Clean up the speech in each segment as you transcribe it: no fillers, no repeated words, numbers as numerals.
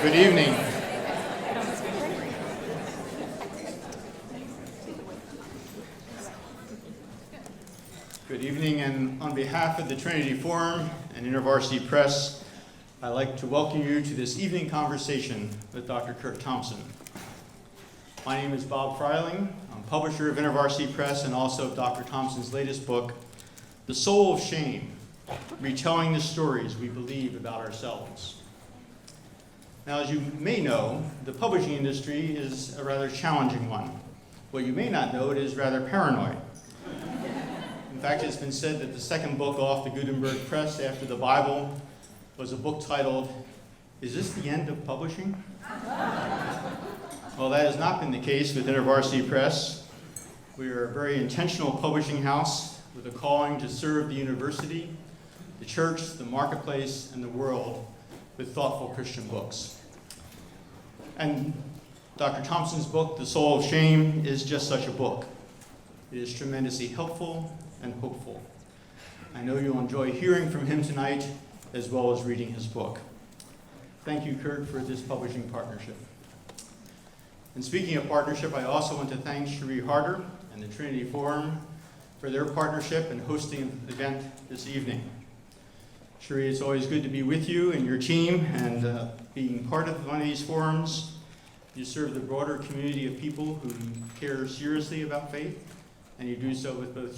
Good evening. Good evening, and on behalf of the Trinity Forum and InterVarsity Press, I'd like to welcome you to this evening conversation with Dr. Curt Thompson. My name is Bob Freiling. I'm publisher of InterVarsity Press and also of Dr. Thompson's latest book, The Soul of Shame, Retelling the Stories We Believe About Ourselves. Now, as you may know, the publishing industry is a rather challenging one. What you may not know, it is rather paranoid. In fact, it's been said that the second book off the Gutenberg press after the Bible was a book titled, "Is This the End of Publishing?" Well, that has not been the case with InterVarsity Press. We are a very intentional publishing house with a calling to serve the university, the church, the marketplace, and the world with thoughtful Christian books. And Dr. Thompson's book, The Soul of Shame, is just such a book. It is tremendously helpful and hopeful. I know you'll enjoy hearing from him tonight as well as reading his book. Thank you, Curt, for this publishing partnership. And speaking of partnership, I also want to thank Cherie Harder and the Trinity Forum for their partnership in hosting the event this evening. Cherie, it's always good to be with you and your team, and being part of one of these forums. You serve the broader community of people who care seriously about faith, and you do so with both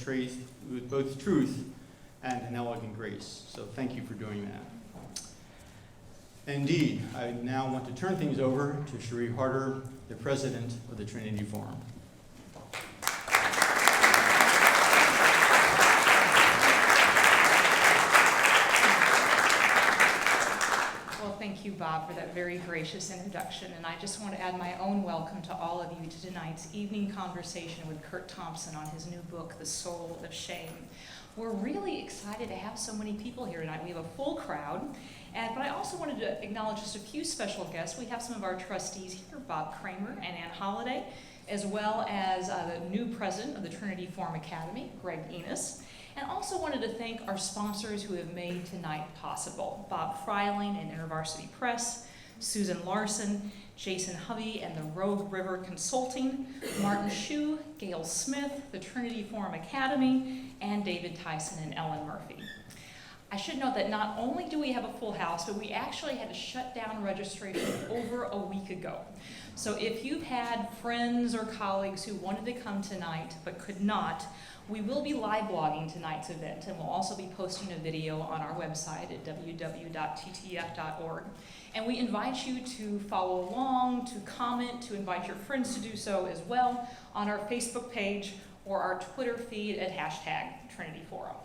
truth and an elegant grace. So thank you for doing that. Indeed, I now want to turn things over to Cherie Harder, the president of the Trinity Forum. Thank you, Bob, for that very gracious introduction. And I just want to add my own welcome to all of you to tonight's evening conversation with Curt Thompson on his new book, The Soul of Shame. We're really excited to have so many people here tonight. We have a full crowd. But I also wanted to acknowledge just a few special guests. We have some of our trustees here, Bob Kramer and Ann Holliday, as well as the new president of the Trinity Forum Academy, Greg Enos. And also wanted to thank our sponsors who have made tonight possible. Bob Freiling and InterVarsity Press, Susan Larson, Jason Hovey and the Rogue River Consulting, Martin Shue, Gail Smith, the Trinity Forum Academy, and David Tyson and Ellen Murphy. I should note that not only do we have a full house, but we actually had to shut down registration over a week ago. So if you've had friends or colleagues who wanted to come tonight but could not, we will be live blogging tonight's event, and we'll also be posting a video on our website at www.ttf.org. And we invite you to follow along, to comment, to invite your friends to do so as well on our Facebook page or our Twitter feed at #TrinityForum.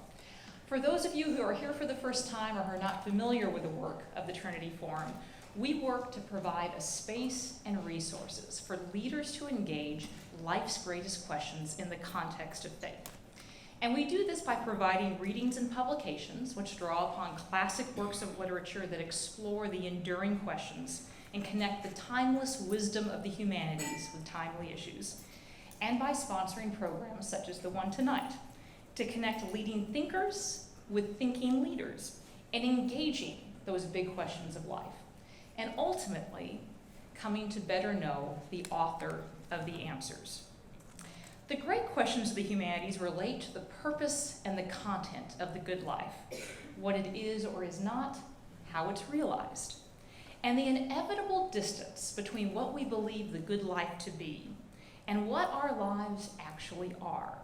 For those of you who are here for the first time or who are not familiar with the work of the Trinity Forum, we work to provide a space and resources for leaders to engage life's greatest questions in the context of faith. And we do this by providing readings and publications which draw upon classic works of literature that explore the enduring questions and connect the timeless wisdom of the humanities with timely issues, and by sponsoring programs such as the one tonight to connect leading thinkers with thinking leaders and engaging those big questions of life, and ultimately coming to better know the author of the answers. The great questions of the humanities relate to the purpose and the content of the good life, what it is or is not, how it's realized, and the inevitable distance between what we believe the good life to be and what our lives actually are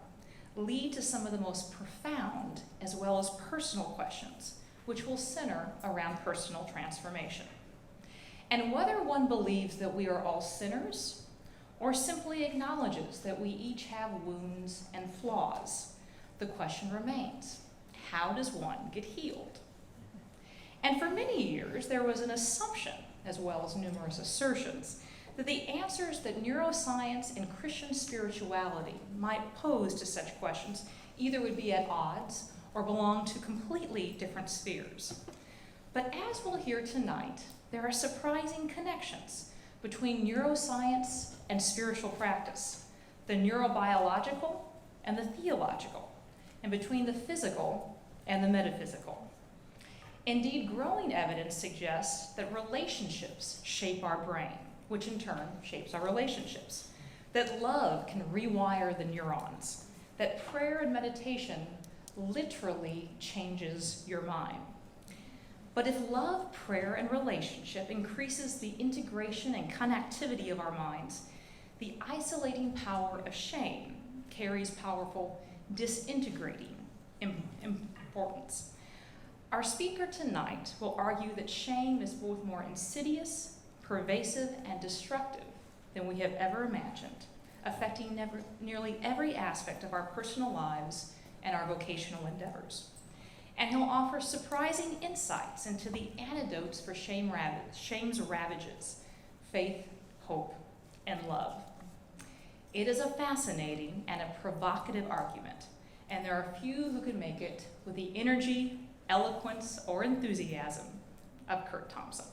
lead to some of the most profound as well as personal questions, which will center around personal transformation. And whether one believes that we are all sinners or simply acknowledges that we each have wounds and flaws, the question remains, how does one get healed? And for many years, there was an assumption, as well as numerous assertions, that the answers that neuroscience and Christian spirituality might pose to such questions either would be at odds or belong to completely different spheres. But as we'll hear tonight, there are surprising connections between neuroscience and spiritual practice, the neurobiological and the theological, and between the physical and the metaphysical. Indeed, growing evidence suggests that relationships shape our brain, which in turn shapes our relationships, that love can rewire the neurons, that prayer and meditation literally changes your mind. But if love, prayer, and relationship increases the integration and connectivity of our minds, the isolating power of shame carries powerful disintegrating importance. Our speaker tonight will argue that shame is both more insidious, pervasive, and destructive than we have ever imagined, affecting nearly every aspect of our personal lives and our vocational endeavors. And he'll offer surprising insights into the antidotes for shame's ravages: faith, hope, and love. It is a fascinating and a provocative argument, and there are few who can make it with the energy, eloquence, or enthusiasm of Curt Thompson.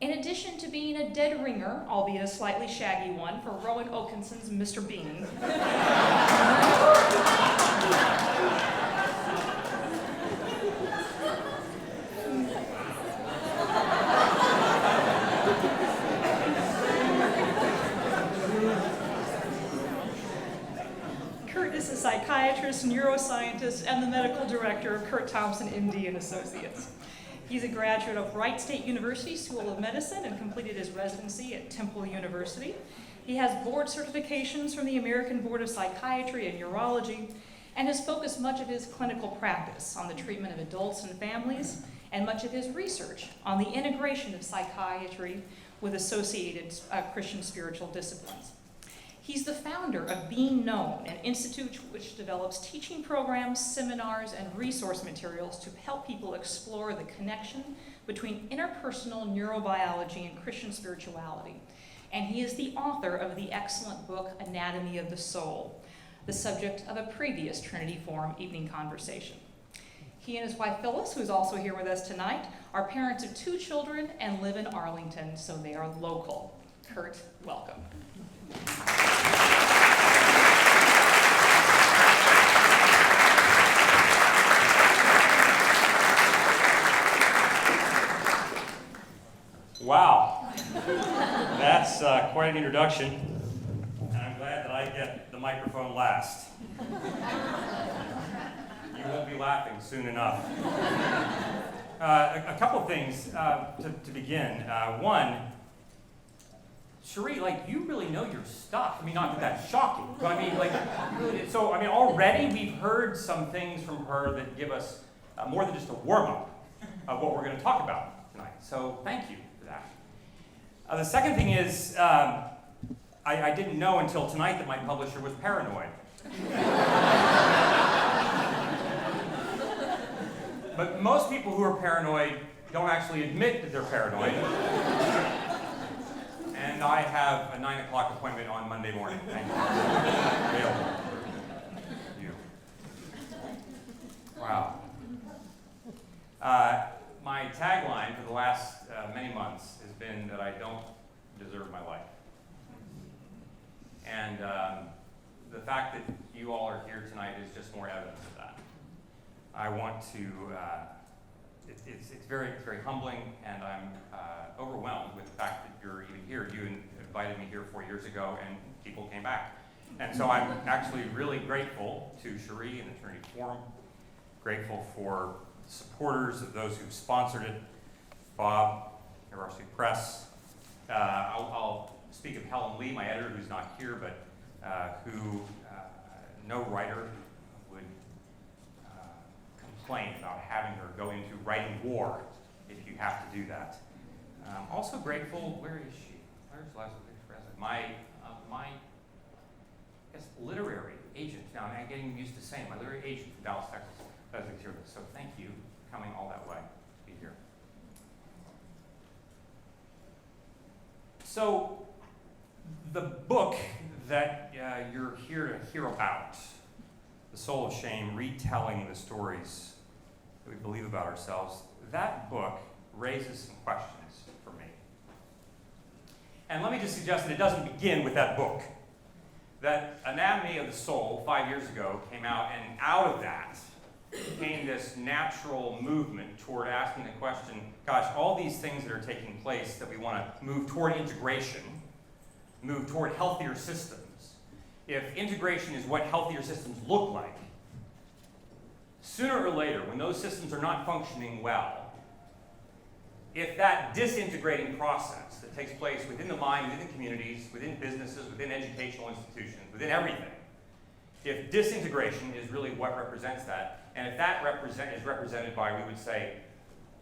In addition to being a dead ringer, albeit a slightly shaggy one, for Rowan Okinson's Mr. Bean, Curt is a psychiatrist, neuroscientist, and the medical director of Curt Thompson, MD and Associates. He's a graduate of Wright State University School of Medicine and completed his residency at Temple University. He has board certifications from the American Board of Psychiatry and Neurology, and has focused much of his clinical practice on the treatment of adults and families, and much of his research on the integration of psychiatry with associated Christian spiritual disciplines. He's the founder of Being Known, an institute which develops teaching programs, seminars, and resource materials to help people explore the connection between interpersonal neurobiology and Christian spirituality. And he is the author of the excellent book, Anatomy of the Soul, the subject of a previous Trinity Forum Evening Conversation. He and his wife Phyllis, who's also here with us tonight, are parents of 2 children and live in Arlington, so they are local. Curt, welcome. Wow, that's quite an introduction, and I'm glad that I get the microphone last. You won't be laughing soon enough. A couple things to begin. One, Cherie, you really know your stuff. I mean, not that that's shocking, but I mean, already we've heard some things from her that give us more than just a warm-up of what we're going to talk about tonight. So thank you for that. The second thing is, I didn't know until tonight that my publisher was paranoid. But most people who are paranoid don't actually admit that they're paranoid. And I have a 9 o'clock appointment on Monday morning. Thank you. Available for you. Wow. My tagline for the last many months has been that I don't deserve my life. And the fact that you all are here tonight is just more evidence of that. I want to, it's very humbling, and I'm overwhelmed with the fact that you're even here. You invited me here 4 years ago, and people came back. And so I'm actually really grateful to Cherie and the Trinity Forum, grateful for supporters of those who've sponsored it, Bob, University Press. I'll speak of Helen Lee, my editor, who's not here, but who no writer would complain about having her go into writing war if you have to do that. Also grateful, where is she? Where's Leslie? My literary agent. Now I'm getting used to saying my literary agent from Dallas, Texas. Leslie's here. So thank you for coming all that way to be here. So the book that you're here to hear about, The Soul of Shame, retelling the stories that we believe about ourselves, that book raises some questions for me. And let me just suggest that it doesn't begin with that book. That Anatomy of the Soul, 5 years ago, came out, and out of that became this natural movement toward asking the question, gosh, all these things that are taking place that we want to move toward integration, move toward healthier systems. If integration is what healthier systems look like, sooner or later, when those systems are not functioning well, if that disintegrating process that takes place within the mind, within the communities, within businesses, within educational institutions, within everything, if disintegration is really what represents that, and if that is represented by, we would say,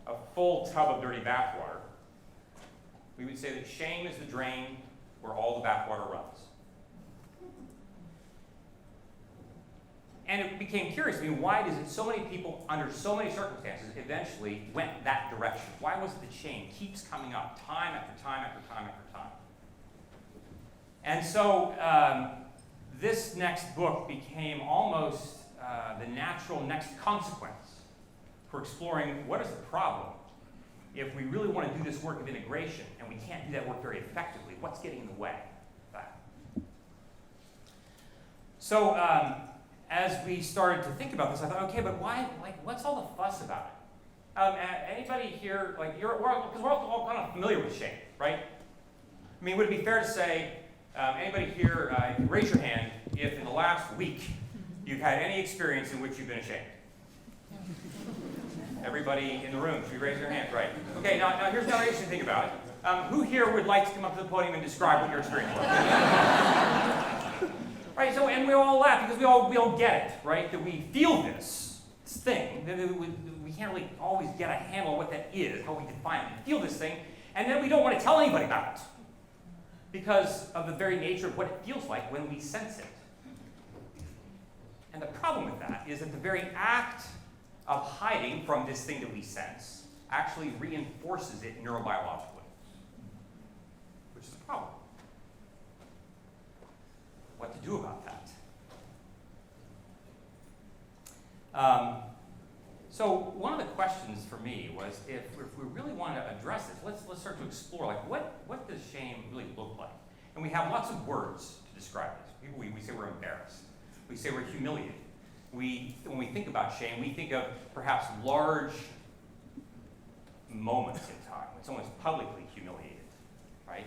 a full tub of dirty bathwater, we would say that shame is the drain where all the bathwater runs. And it became curious. I mean, why does it so many people, under so many circumstances, eventually went that direction? Why was it the shame keeps coming up time after time after time after time? And so this next book became almost the natural next consequence for exploring what is the problem if we really want to do this work of integration and we can't do that work very effectively. What's getting in the way of that? So as we started to think about this, I thought, okay, but why? Like, what's all the fuss about it? Anybody here, like, because we're all kind of familiar with shame, right? I mean, would it be fair to say, anybody here, raise your hand if in the last week you've had any experience in which you've been ashamed? Everybody in the room, should you raise your hand? Right. Okay, now here's another interesting thing about it. Who here would like to come up to the podium and describe what your experience was? Right, so, and we all laugh because we all get it, right? That we feel this thing, that we can't really always get a handle on what that is, how we define it. We feel this thing, and then we don't want to tell anybody about it because of the very nature of what it feels like when we sense it. And the problem with that is that the very act of hiding from this thing that we sense actually reinforces it neurobiologically, which is a problem. What to do about that? So one of the questions for me was if we really want to address this, let's start to explore, like, what does shame really look like? And we have lots of words to describe this. We say we're embarrassed. We say we're humiliated. When we think about shame, we think of perhaps large moments in time when someone's publicly humiliated, right?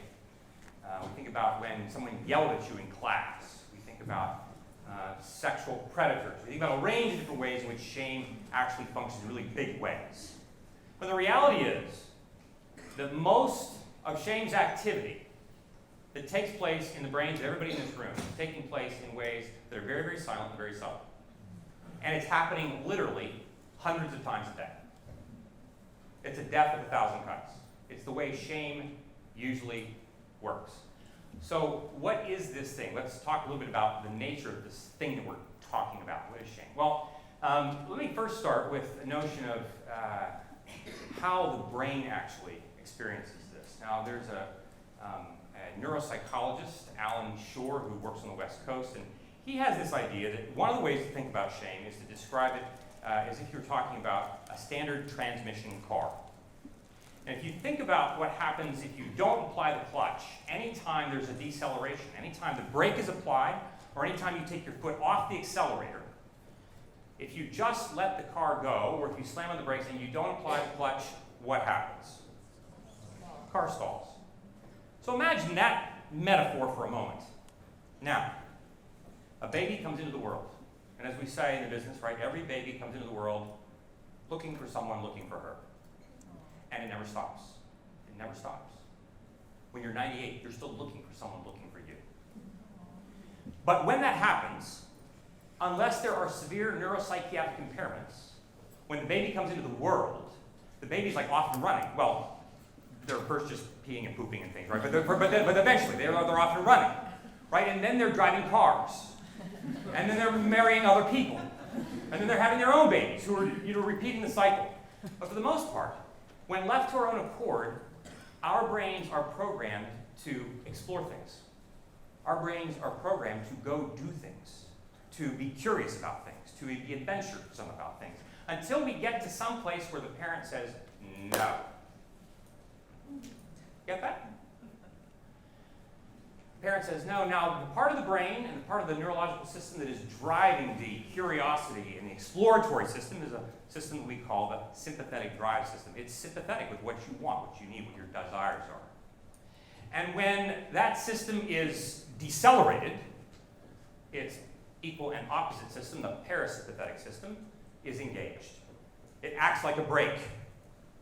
We think about when someone yelled at you in class. We think about sexual predators. We think about a range of different ways in which shame actually functions in really big ways. But the reality is that most of shame's activity that takes place in the brains of everybody in this room is taking place in ways that are very, very silent and very subtle. And it's happening literally hundreds of times a day. It's a death of 1,000 cuts. It's the way shame usually works. So what is this thing? Let's talk a little bit about the nature of this thing that we're talking about. What is shame? Well, let me first start with a notion of how the brain actually experiences this. Now, there's a neuropsychologist, Alan Shore, who works on the West Coast, and he has this idea that one of the ways to think about shame is to describe it as if you're talking about a standard transmission car. And if you think about what happens if you don't apply the clutch, anytime there's a deceleration, anytime the brake is applied, or anytime you take your foot off the accelerator, if you just let the car go, or if you slam on the brakes and you don't apply the clutch, what happens? Car stalls. So imagine that metaphor for a moment. Now, a baby comes into the world. And as we say in the business, right, every baby comes into the world looking for someone looking for her. And it never stops. It never stops. When you're 98, you're still looking for someone looking for you. But when that happens, unless there are severe neuropsychiatric impairments, when the baby comes into the world, the baby's like off and running. Well, they're first just peeing and pooping and things, right? But eventually they're off and running, right? And then they're driving cars. And then they're marrying other people. And then they're having their own babies who are repeating the cycle. But for the most part, when left to our own accord, our brains are programmed to explore things. Our brains are programmed to go do things, to be curious about things, to be adventuresome about things, until we get to some place where the parent says, no. Get that? parent says no. Now, the part of the brain and the part of the neurological system that is driving the curiosity and the exploratory system is a system that we call the sympathetic drive system. It's sympathetic with what you want, what you need, what your desires are. And when that system is decelerated, its equal and opposite system, the parasympathetic system, is engaged. It acts like a brake.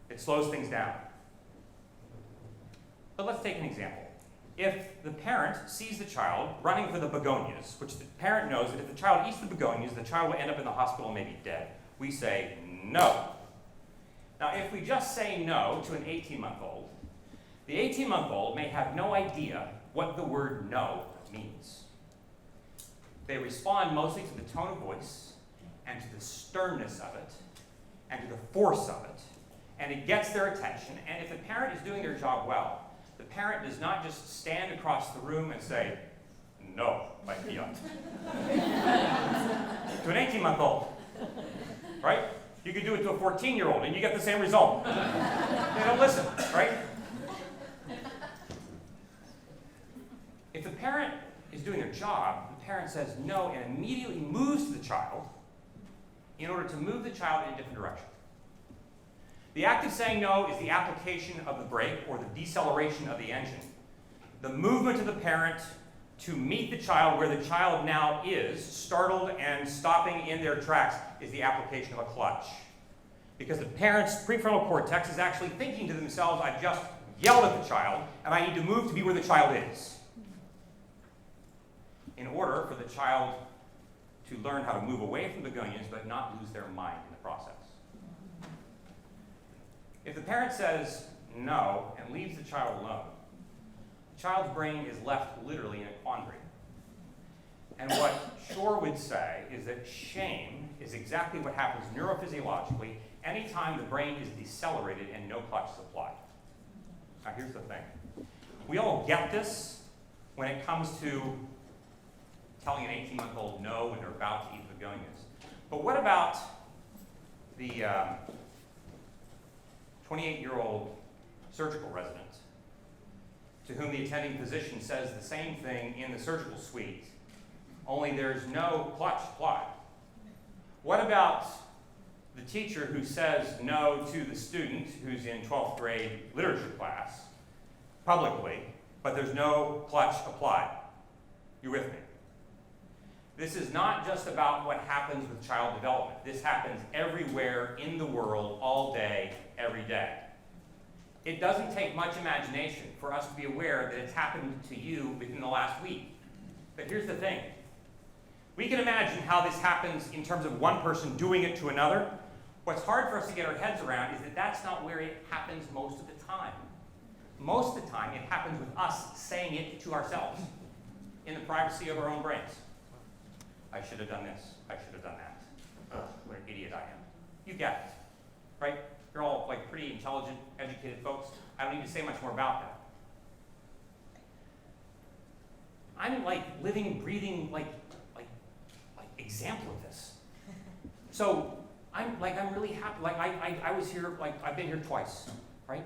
It slows things down. But let's take an example. If the parent sees the child running for the begonias, which the parent knows that if the child eats the begonias, the child will end up in the hospital and may be dead, we say no. Now, if we just say no to an 18-month-old, the 18-month-old may have no idea what the word no means. They respond mostly to the tone of voice and to the sternness of it and to the force of it, and it gets their attention. And if the parent is doing their job well, the parent does not just stand across the room and say, no, my fiat. To an 18-month-old, right? You could do it to a 14-year-old and you get the same result. They don't listen, right? If the parent is doing their job, the parent says no and immediately moves to the child in order to move the child in a different direction. The act of saying no is the application of the brake or the deceleration of the engine. The movement of the parent to meet the child where the child now is, startled and stopping in their tracks, is the application of a clutch. Because the parent's prefrontal cortex is actually thinking to themselves, I've just yelled at the child, and I need to move to be where the child is. In order for the child to learn how to move away from begonias but not lose their mind in the process. If the parent says no and leaves the child alone, the child's brain is left literally in a quandary. And what Shore would say is that shame is exactly what happens neurophysiologically anytime the brain is decelerated and no clutch is applied. Now here's the thing. We all get this when it comes to telling an 18-month-old no when they're about to eat begonias. But what about the 28-year-old surgical resident to whom the attending physician says the same thing in the surgical suite, only there's no clutch applied? What about the teacher who says no to the student who's in 12th grade literature class publicly, but there's no clutch applied? You with me? This is not just about what happens with child development. This happens everywhere in the world, all day, every day. It doesn't take much imagination for us to be aware that it's happened to you within the last week. But here's the thing. We can imagine how this happens in terms of one person doing it to another. What's hard for us to get our heads around is that that's not where it happens most of the time. Most of the time, it happens with us saying it to ourselves in the privacy of our own brains. I should have done this. I should have done that. Ugh, what an idiot I am. You get it, right? You're all like pretty intelligent, educated folks. I don't need to say much more about that. I'm like living, breathing, like example of this. So I'm really happy. Like I was here. Like I've been here twice, right?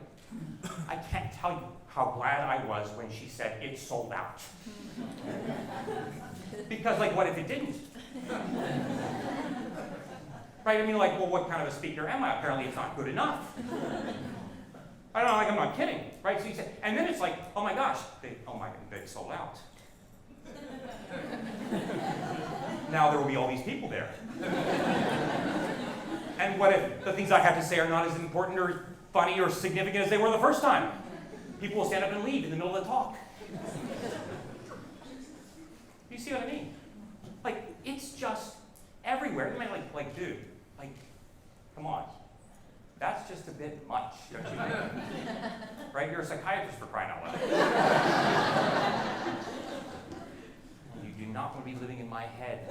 I can't tell you how glad I was when she said it sold out. Because like, what if it didn't? Right? I mean, like, well, what kind of a speaker am I? Apparently, it's not good enough. I don't know. Like, I'm not kidding, right? So you say, and then it's like, oh my gosh, they sold out. Now there will be all these people there. And what if the things I have to say are not as important or funny or significant as they were the first time? People will stand up and leave in the middle of the talk. You see what I mean? Like, it's just everywhere. I mean, like, dude, like, come on. That's just a bit much, don't you think? Right? You're a psychiatrist, for crying out loud. You do not want to be living in my head.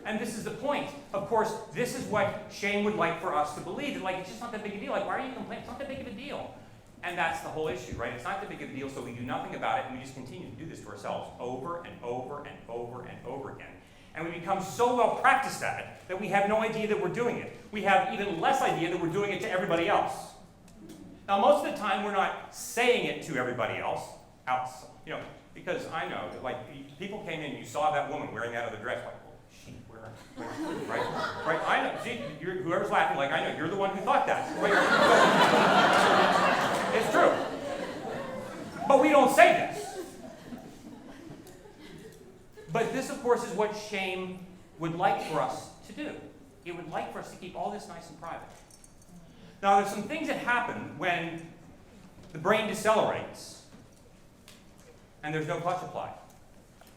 And this is the point. Of course, this is what shame would like for us to believe. That, like, it's just not that big a deal. Like, why are you complaining? It's not that big of a deal. And that's the whole issue, right? It's not that big of a deal, so we do nothing about it, and we just continue to do this to ourselves over and over and over and over again. And we become so well practiced at it that we have no idea that we're doing it. We have even less idea that we're doing it to everybody else. Now, most of the time, we're not saying it to everybody else, because I know that, like, people came in, you saw that woman wearing that other dress, like, oh, she's wearing, right? I know. See, whoever's laughing, like, I know, you're the one who thought that. It's true. But we don't say this. But this, of course, is what shame would like for us to do. It would like for us to keep all this nice and private. Now, there's some things that happen when the brain decelerates and there's no clutch applied.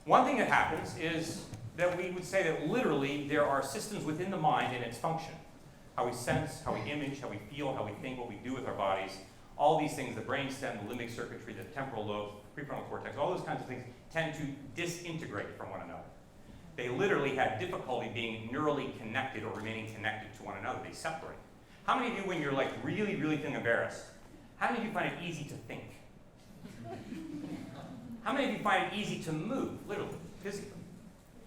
One thing that happens is that we would say that literally there are systems within the mind and its function. How we sense, how we image, how we feel, how we think, what we do with our bodies. All these things, the brainstem, the limbic circuitry, the temporal lobe, prefrontal cortex, all those kinds of things tend to disintegrate from one another. They literally have difficulty being neurally connected or remaining connected to one another. They separate. How many of you, when you're like really, really feeling embarrassed, how many of you find it easy to think? How many of you find it easy to move, literally, physically?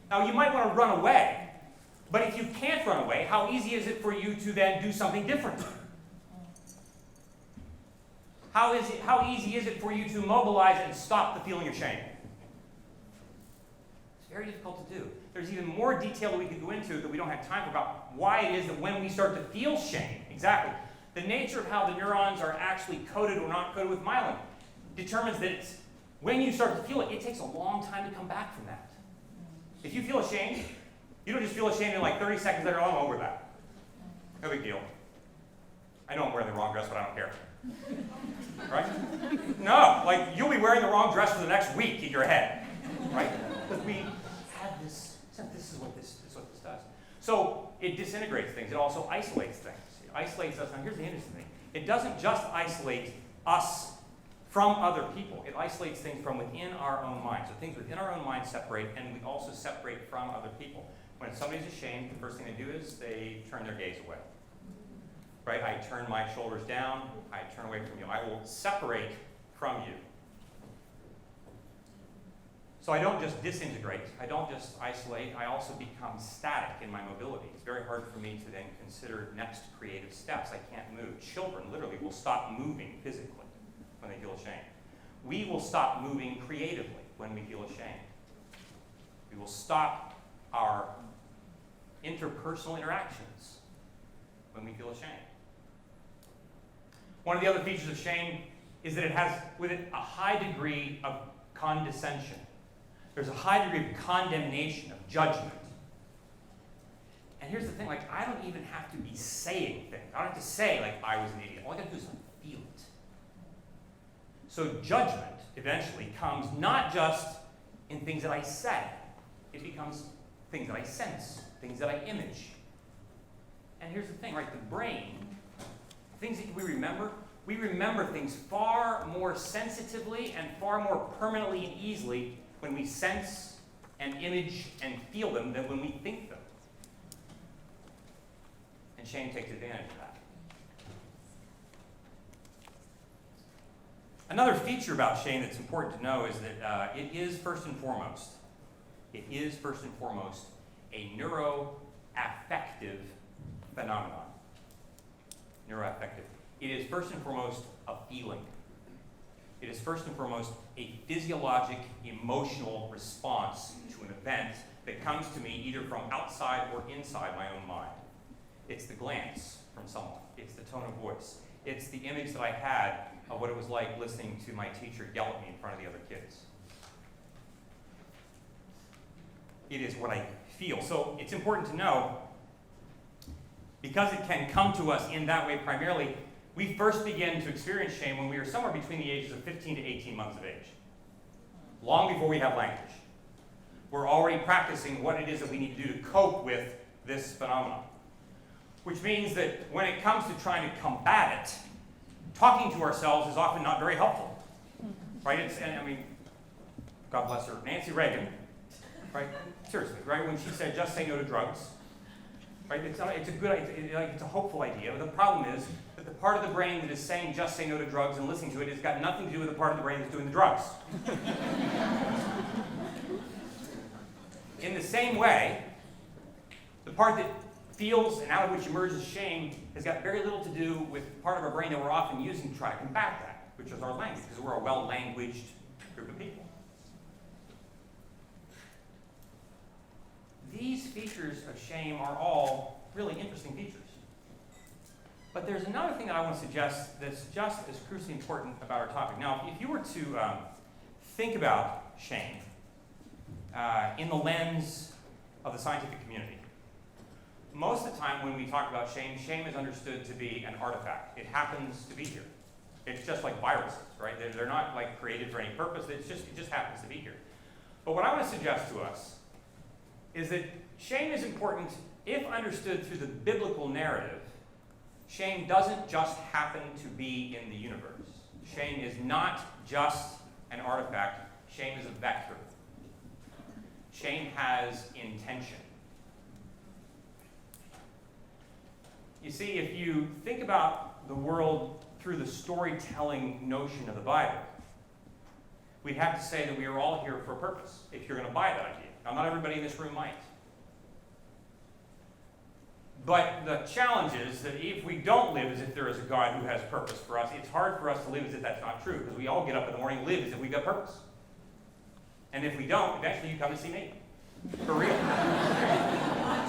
Now, you might want to run away, but if you can't run away, how easy is it for you to then do something different? How easy is it for you to mobilize and stop the feeling of shame? It's very difficult to do. There's even more detail that we could go into that we don't have time for about why it is that when we start to feel shame, exactly, the nature of how the neurons are actually coded or not coded with myelin determines that it's, when you start to feel it, it takes a long time to come back from that. If you feel ashamed, you don't just feel ashamed in like 30 seconds later, oh, I'm over that. No big deal. I know I'm wearing the wrong dress, but I don't care. Right? No, like you'll be wearing the wrong dress for the next week in your head. Right? Because we have this, this is what this does. So it disintegrates things. It also isolates things. It isolates us. Now here's the interesting thing. It doesn't just isolate us from other people. It isolates things from within our own mind. So things within our own mind separate, and we also separate from other people. When somebody's ashamed, the first thing they do is they turn their gaze away. Right? I turn my shoulders down. I turn away from you. I will separate from you. So I don't just disintegrate. I don't just isolate. I also become static in my mobility. It's very hard for me to then consider next creative steps. I can't move. Children literally will stop moving physically when they feel ashamed. We will stop moving creatively when we feel ashamed. We will stop our interpersonal interactions when we feel ashamed. One of the other features of shame is that it has with it a high degree of condescension. There's a high degree of condemnation, of judgment. And here's the thing, like, I don't even have to be saying things. I don't have to say, like, I was an idiot. All I got to do is feel it. So judgment eventually comes not just in things that I say. It becomes things that I sense, things that I image. And here's the thing, right? The brain, things that we remember things far more sensitively and far more permanently and easily when we sense and image and feel them than when we think them. And shame takes advantage of that. Another feature about shame that's important to know is that it is first and foremost a neuroaffective phenomenon. Neuroaffective. It is first and foremost a feeling. It is first and foremost a physiologic, emotional response to an event that comes to me either from outside or inside my own mind. It's the glance from someone. It's the tone of voice. It's the image that I had of what it was like listening to my teacher yell at me in front of the other kids. It is what I feel. So it's important to know, because it can come to us in that way primarily, we first begin to experience shame when we are somewhere between the ages of 15 to 18 months of age. Long before we have language. We're already practicing what it is that we need to do to cope with this phenomenon. Which means that when it comes to trying to combat it, talking to ourselves is often not very helpful. Right? God bless her, Nancy Reagan, right? Seriously, right? When she said, just say no to drugs. Right? It's a good idea, it's a hopeful idea. But the problem is that the part of the brain that is saying just say no to drugs and listening to it has got nothing to do with the part of the brain that's doing the drugs. In the same way, the part that feels and out of which emerges shame has got very little to do with part of our brain that we're often using to try to combat that, which is our language, because we're a well-languaged group of people. These features of shame are all really interesting features. But there's another thing that I want to suggest that's just as crucially important about our topic. Now, if you were to think about shame in the lens of the scientific community, most of the time when we talk about shame, shame is understood to be an artifact. It happens to be here. It's just like viruses, right? They're not like created for any purpose. It just happens to be here. But what I want to suggest to us is that shame is important if understood through the biblical narrative. Shame doesn't just happen to be in the universe. Shame is not just an artifact. Shame is a vector. Shame has intention. You see, if you think about the world through the storytelling notion of the Bible, we'd have to say that we are all here for a purpose, if you're going to buy that idea. Now, not everybody in this room might. But the challenge is that if we don't live as if there is a God who has purpose for us, it's hard for us to live as if that's not true, because we all get up in the morning and live as if we've got purpose. And if we don't, eventually you come to see me. For real.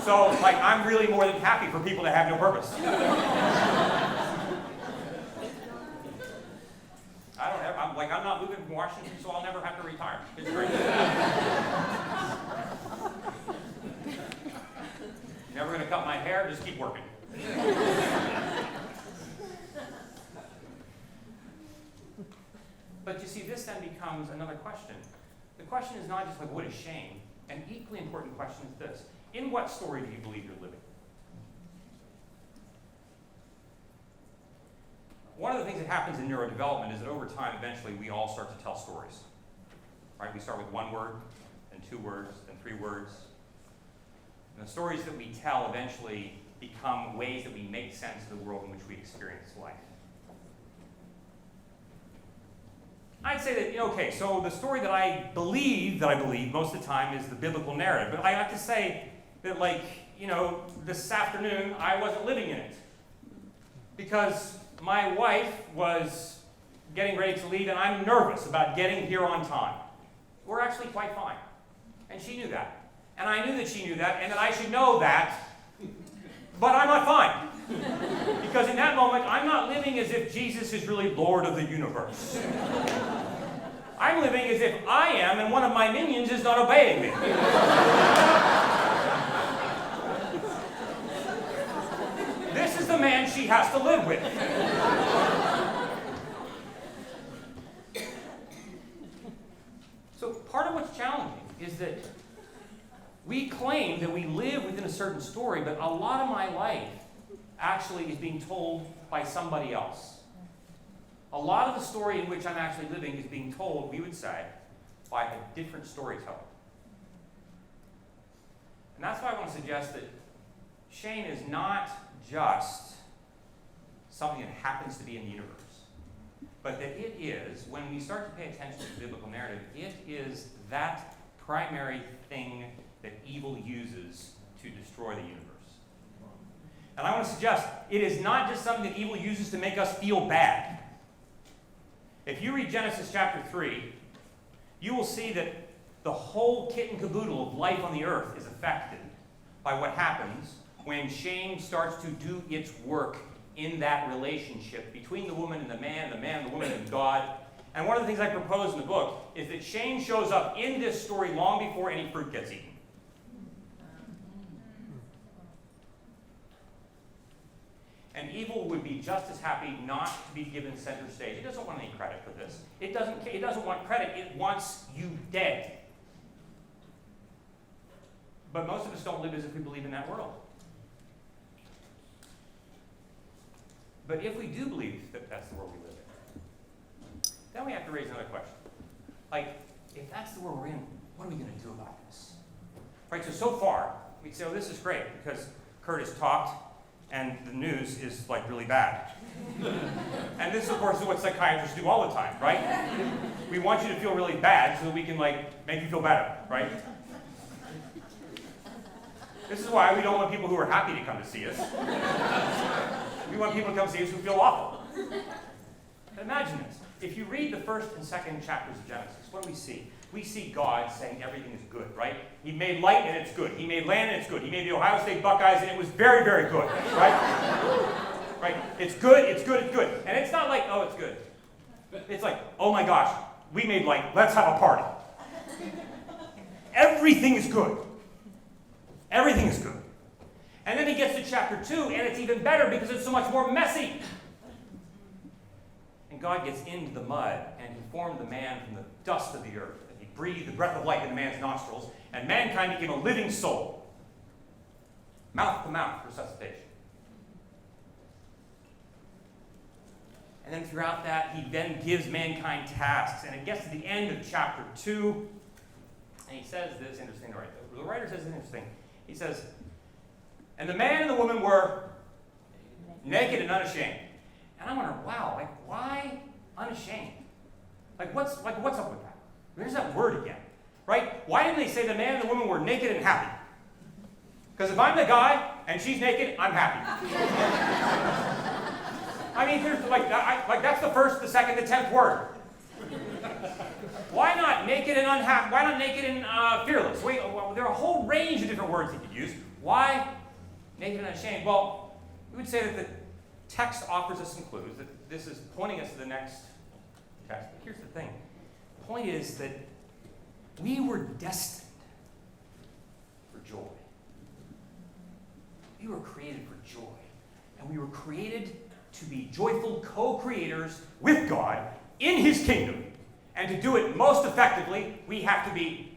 So, like, I'm really more than happy for people that have no purpose. I'm not moving from Washington, so I'll never have to retire. It's great. Never going to cut my hair, just keep working. But you see, this then becomes another question. The question is not just like, what is shame? An equally important question is this. In what story do you believe you're living? One of the things that happens in neurodevelopment is that over time, eventually, we all start to tell stories. Right? We start with one word, then 2 words, then 3 words. And the stories that we tell eventually become ways that we make sense of the world in which we experience life. I'd say that, okay, so the story that I believe most of the time is the biblical narrative. But I have to say that, this afternoon, I wasn't living in it. Because my wife was getting ready to leave, and I'm nervous about getting here on time. We're actually quite fine. And she knew that. And I knew that she knew that, and that I should know that. But I'm not fine. Because in that moment, I'm not living as if Jesus is really Lord of the universe. I'm living as if I am, and one of my minions is not obeying me. This is the man she has to live with. So part of what's challenging is that we claim that we live within a certain story, but a lot of my life actually is being told by somebody else. A lot of the story in which I'm actually living is being told, we would say, by a different storyteller. And that's why I want to suggest that shame is not just something that happens to be in the universe, but that it is, when we start to pay attention to the biblical narrative, it is that primary thing that evil uses to destroy the universe. And I want to suggest, it is not just something that evil uses to make us feel bad. If you read Genesis chapter 3, you will see that the whole kit and caboodle of life on the earth is affected by what happens when shame starts to do its work in that relationship between the woman and the man and the woman and God. And one of the things I propose in the book is that shame shows up in this story long before any fruit gets eaten. And evil would be just as happy not to be given center stage. It doesn't want any credit for this. It doesn't want credit. It wants you dead. But most of us don't live as if we believe in that world. But if we do believe that that's the world we live in, then we have to raise another question. Like, if that's the world we're in, what are we going to do about this? Right, so far, we'd say, oh, this is great, because Curt has talked, and the news is, really bad. And this, of course, is what psychiatrists do all the time, right? We want you to feel really bad so that we can, make you feel better, right? This is why we don't want people who are happy to come to see us. We want people to come see us who feel awful. But imagine this. If you read the first and second chapters of Genesis, what do we see? We see God saying everything is good, right? He made light and it's good. He made land and it's good. He made the Ohio State Buckeyes and it was very, very good, right? Right? It's good, it's good, it's good. And it's not like, oh, it's good. It's like, oh my gosh, we made light. Let's have a party. Everything is good. Everything is good. And then he gets to chapter 2, and it's even better because it's so much more messy. And God gets into the mud, and he formed the man from the dust of the earth. And he breathed the breath of life into man's nostrils, and mankind became a living soul. Mouth to mouth resuscitation. And then throughout that, he then gives mankind tasks. And it gets to the end of chapter 2, and he says this interesting, right? The writer says this interesting. He says, and the man and the woman were naked and unashamed. And I wonder, wow, like why unashamed? Like what's up with that? There's that word again, right? Why didn't they say the man and the woman were naked and happy? Because if I'm the guy and she's naked, I'm happy. I mean, there's like that's the first, the second, the 10th word. Why not naked and unhappy? Why not naked and fearless? Well, there are a whole range of different words you could use. Why naked and unashamed? Well, we would say that the text offers us some clues, that this is pointing us to the next text. But here's the thing. The point is that we were destined for joy. We were created for joy. And we were created to be joyful co-creators with God in his kingdom. And to do it most effectively, we have to be,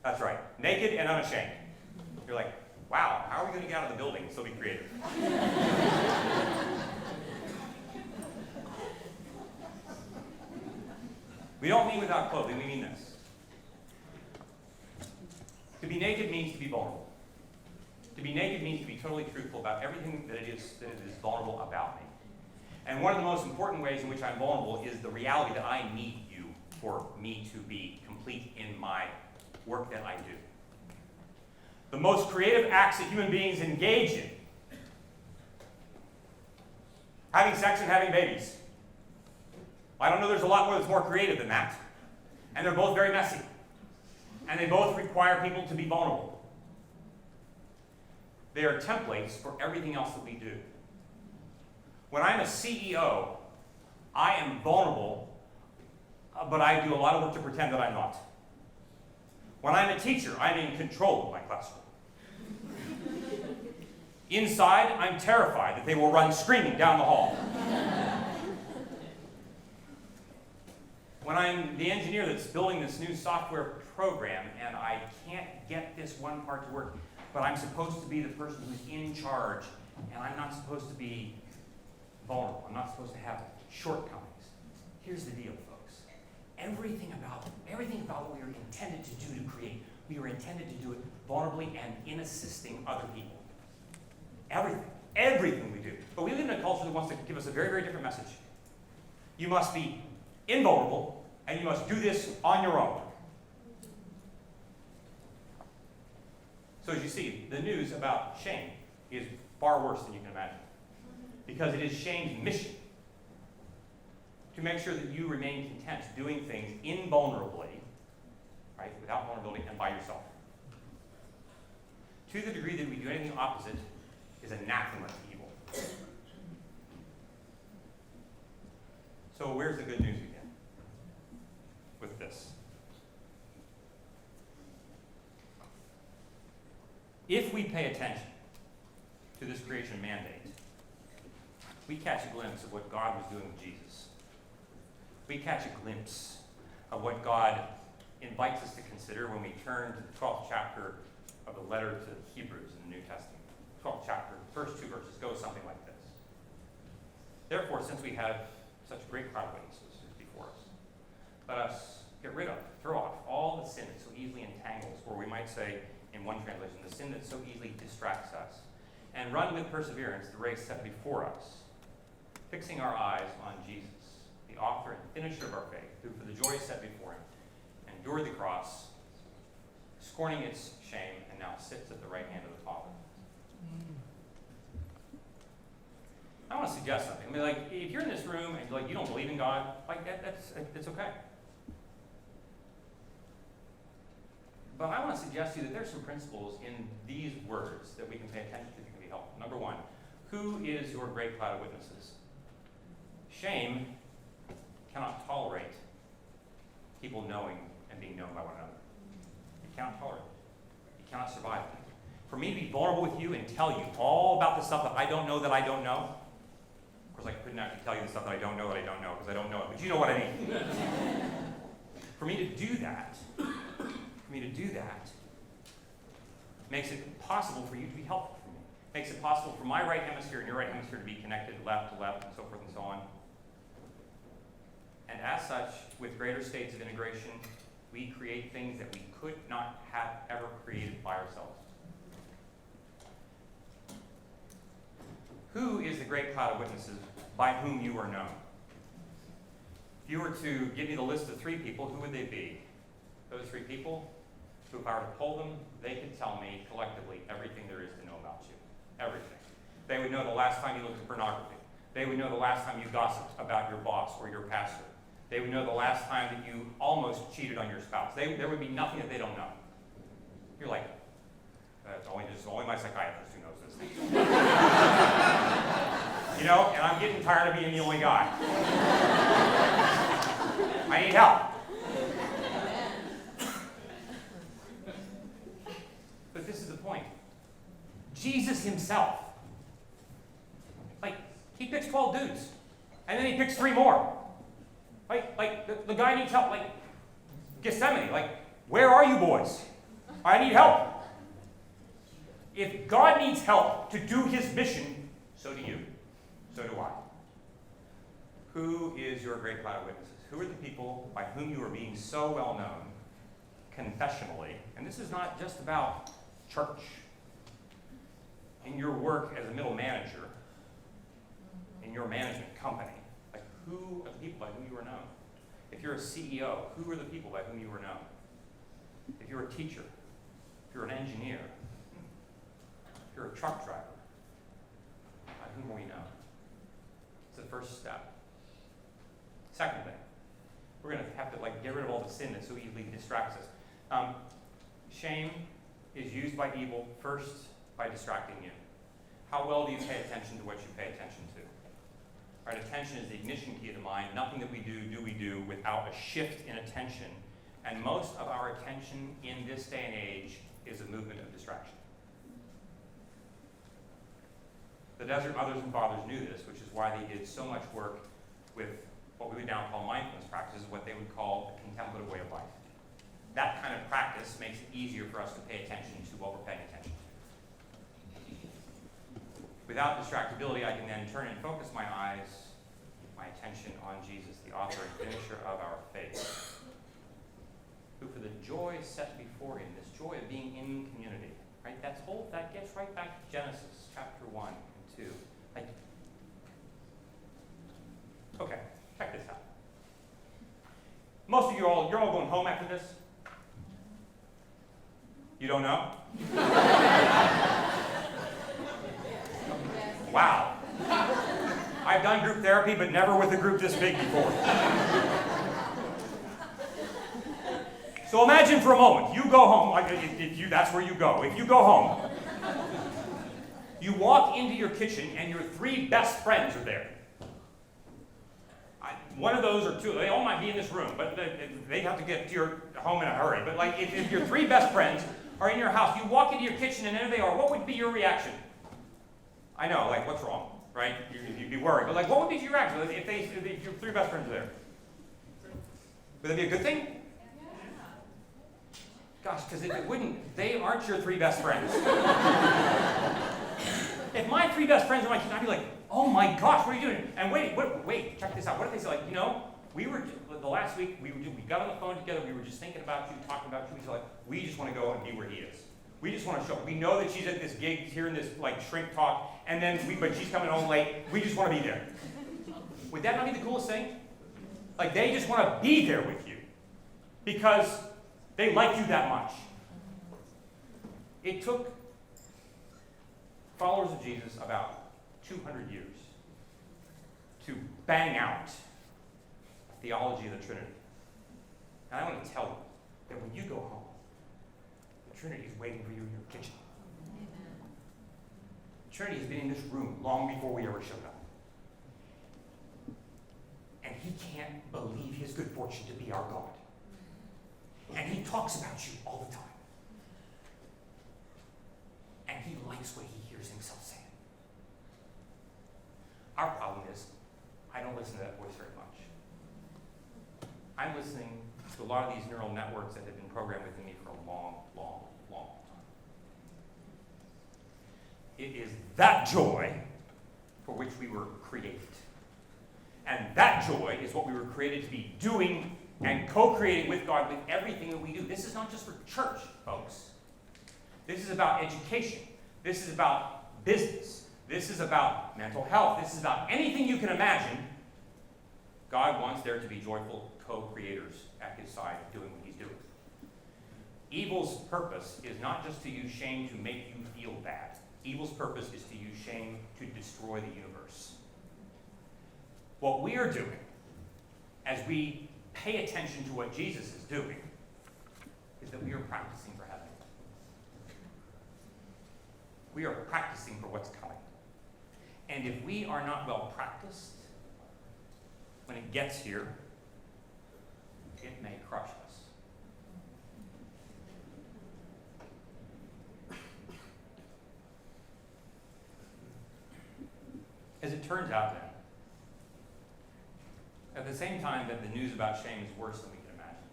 that's right, naked and unashamed. You're like, wow, how are we going to get out of the building and still be creative? We don't mean without clothing, we mean this. To be naked means to be vulnerable. To be naked means to be totally truthful about everything that it is vulnerable about me. And one of the most important ways in which I'm vulnerable is the reality that I need you for me to be complete in my work that I do. The most creative acts that human beings engage in, having sex and having babies. I don't know there's a lot more that's more creative than that. And they're both very messy. And they both require people to be vulnerable. They are templates for everything else that we do. When I'm a CEO, I am vulnerable, but I do a lot of work to pretend that I'm not. When I'm a teacher, I'm in control of my classroom. Inside, I'm terrified that they will run screaming down the hall. When I'm the engineer that's building this new software program and I can't get this one part to work, but I'm supposed to be the person who's in charge, and I'm not supposed to be vulnerable. I'm not supposed to have shortcomings. Here's the deal, folks. Everything about what we were intended to do to create, we were intended to do it vulnerably and in assisting other people. Everything we do. But we live in a culture that wants to give us a very, very different message. You must be invulnerable, and you must do this on your own. So as you see, the news about shame is far worse than you can imagine. Because it is shame's mission to make sure that you remain content doing things invulnerably, right, without vulnerability, and by yourself. To the degree that we do anything opposite is anathema to evil. So where's the good news again with this? If we pay attention to this creation mandate, we catch a glimpse of what God was doing with Jesus. We catch a glimpse of what God invites us to consider when we turn to the 12th chapter of the letter to the Hebrews in the New Testament. 12th chapter, first 2 verses go something like this. Therefore, since we have such a great crowd of witnesses before us, let us get rid of, throw off all the sin that so easily entangles, or we might say in one translation, the sin that so easily distracts us, and run with perseverance the race set before us, fixing our eyes on Jesus, the author and finisher of our faith, who for the joy set before him endured the cross, scorning its shame, and now sits at the right hand of the Father. I want to suggest something. I mean, like, if you're in this room and like you don't believe in God, like that's okay. But I want to suggest to you that there's some principles in these words that we can pay attention to that can be helpful. Number one, who is your great cloud of witnesses? Shame cannot tolerate people knowing and being known by one another. You cannot tolerate it. You cannot survive it. For me to be vulnerable with you and tell you all about the stuff that I don't know, of course I couldn't actually tell you the stuff that I don't know because I don't know it, but you know what I mean. For me to do that makes it possible for you to be helpful for me. Makes it possible for my right hemisphere and your right hemisphere to be connected left to left and so forth and so on. And as such, with greater states of integration, we create things that we could not have ever created by ourselves. Who is the great cloud of witnesses by whom you are known? If you were to give me the list of 3 people, who would they be? Those 3 people, who if I were to poll them, they could tell me collectively everything there is to know about you. Everything. They would know the last time you looked at pornography. They would know the last time you gossiped about your boss or your pastor. They would know the last time that you almost cheated on your spouse. There would be nothing that they don't know. You're like, it's only my psychiatrist who knows this thing. You know, and I'm getting tired of being the only guy. I need help. But this is the point. Jesus himself, like, he picks 12 dudes, and then he picks 3 more. Like the guy needs help, like Gethsemane, like, where are you boys? I need help. If God needs help to do his mission, so do you. So do I. Who is your great cloud of witnesses? Who are the people by whom you are being so well known confessionally? And this is not just about church. In your work as a middle manager, in your management company, like, who are the people by whom you are known? If you're a CEO, who are the people by whom you are known? If you're a teacher, if you're an engineer, if you're a truck driver, by whom are we known? It's the first step. Second thing, we're going to have to get rid of all the sin that so easily distracts us. Shame is used by evil first by distracting you. How well do you pay attention to what you pay attention to? Right, attention is the ignition key of the mind. Nothing that we do without a shift in attention. And most of our attention in this day and age is a movement of distraction. The Desert Mothers and Fathers knew this, which is why they did so much work with what we would now call mindfulness practices, what they would call a contemplative way of life. That kind of practice makes it easier for us to pay attention to what we're paying attention to. Without distractibility, I can then turn and focus my eyes, my attention on Jesus, the author and finisher of our faith, who for the joy set before him, this joy of being in community, right? That gets right back to Genesis chapter 1 and 2. Okay, check this out. Most of you're all going home after this? You don't know? Wow. I've done group therapy, but never with a group this big before. So imagine for a moment, you go home, that's where you go. If you go home, you walk into your kitchen and your 3 best friends are there. One of those or 2, they all might be in this room, but they have to get to your home in a hurry. But if your 3 best friends are in your house, you walk into your kitchen and there they are, what would be your reaction? I know, what's wrong, right? You'd be worried. But what would be your reaction if your 3 best friends are there? Would that be a good thing? Gosh, because if it wouldn't, they aren't your 3 best friends. If my 3 best friends are in my kitchen, I'd be like, oh my gosh, what are you doing? And wait, check this out. What if they say, we were, the last week, we got on the phone together, we were just thinking about you, talking about you. We just want to go and be where he is. We just want to show up. We know that she's at this gig, hearing this shrink talk, and then but she's coming home late. We just want to be there. Would that not be the coolest thing? They just want to be there with you because they like you that much. It took followers of Jesus about 200 years to bang out a theology of the Trinity. And I want to tell you that when you go home, the Trinity is waiting for you in your kitchen. The Trinity has been in this room long before we ever showed up. And he can't believe his good fortune to be our God. And he talks about you all the time. And he likes what he hears himself saying. Our problem is, I don't listen to that voice very much. I'm listening to a lot of these neural networks that have been programmed within me for a long, long, long time. It is that joy for which we were created. And that joy is what we were created to be doing and co-creating with God with everything that we do. This is not just for church, folks. This is about education. This is about business. This is about mental health. This is about anything you can imagine. God wants there to be joyful co-creators at his side doing what he's doing. Evil's purpose is not just to use shame to make you feel bad. Evil's purpose is to use shame to destroy the universe. What we are doing, as we pay attention to what Jesus is doing, is that we are practicing for heaven. We are practicing for what's coming. And if we are not well practiced, when it gets here, it may crush us. As it turns out then, at the same time that the news about shame is worse than we can imagine,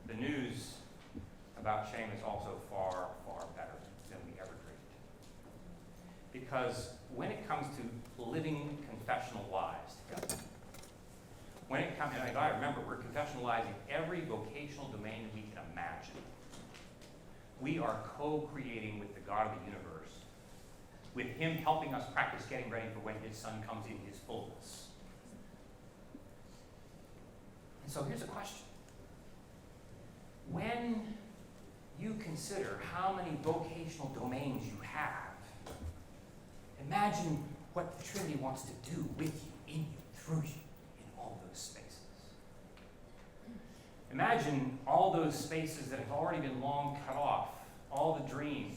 the news about shame is also far, far better than we ever dreamed. Because when it comes to living confessional lives together, when it comes, and I gotta remember, we're confessionalizing every vocational domain that we can imagine. We are co-creating with the God of the universe, with him helping us practice getting ready for when his son comes in his fullness. And so here's a question. When you consider how many vocational domains you have, imagine what the Trinity wants to do with you, in you, through you, in all those spaces. Imagine all those spaces that have already been long cut off, all the dreams,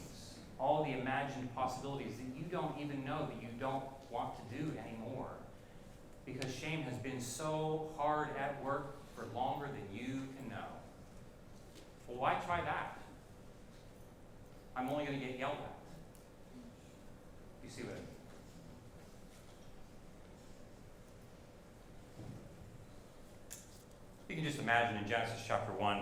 all the imagined possibilities that you don't even know that you don't want to do anymore, because shame has been so hard at work for longer than you can know. Well, why try that? I'm only going to get yelled at. You see what I mean? You can just imagine in Genesis chapter 1,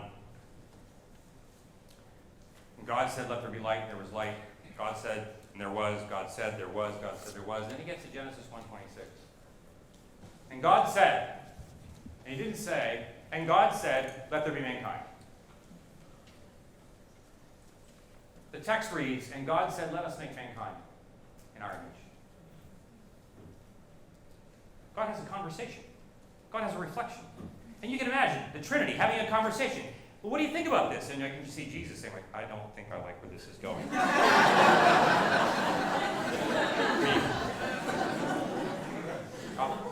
and God said, let there be light, there was light. God said, and there was. God said, there was. God said, there was. And then he gets to Genesis 1:26. And God said, and he didn't say, and God said, let there be mankind. The text reads, and God said, let us make mankind in our image. God has a conversation. God has a reflection. And you can imagine the Trinity having a conversation. Well, what do you think about this? And I can just see Jesus saying, like, I don't think I like where this is going.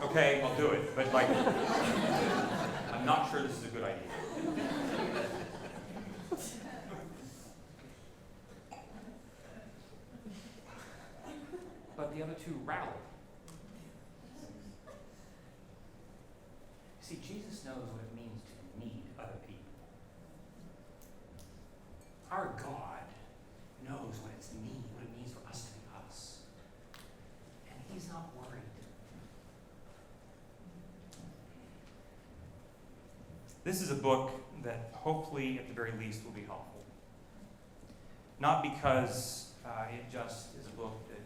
Okay, I'll do it. But, like, I'm not sure this is a good idea. But the other two rallied. See, Jesus knows what it means to need other people. Our God knows what it means for us to be us. And he's not worried. This is a book that hopefully, at the very least, will be helpful. Not because it just is a book that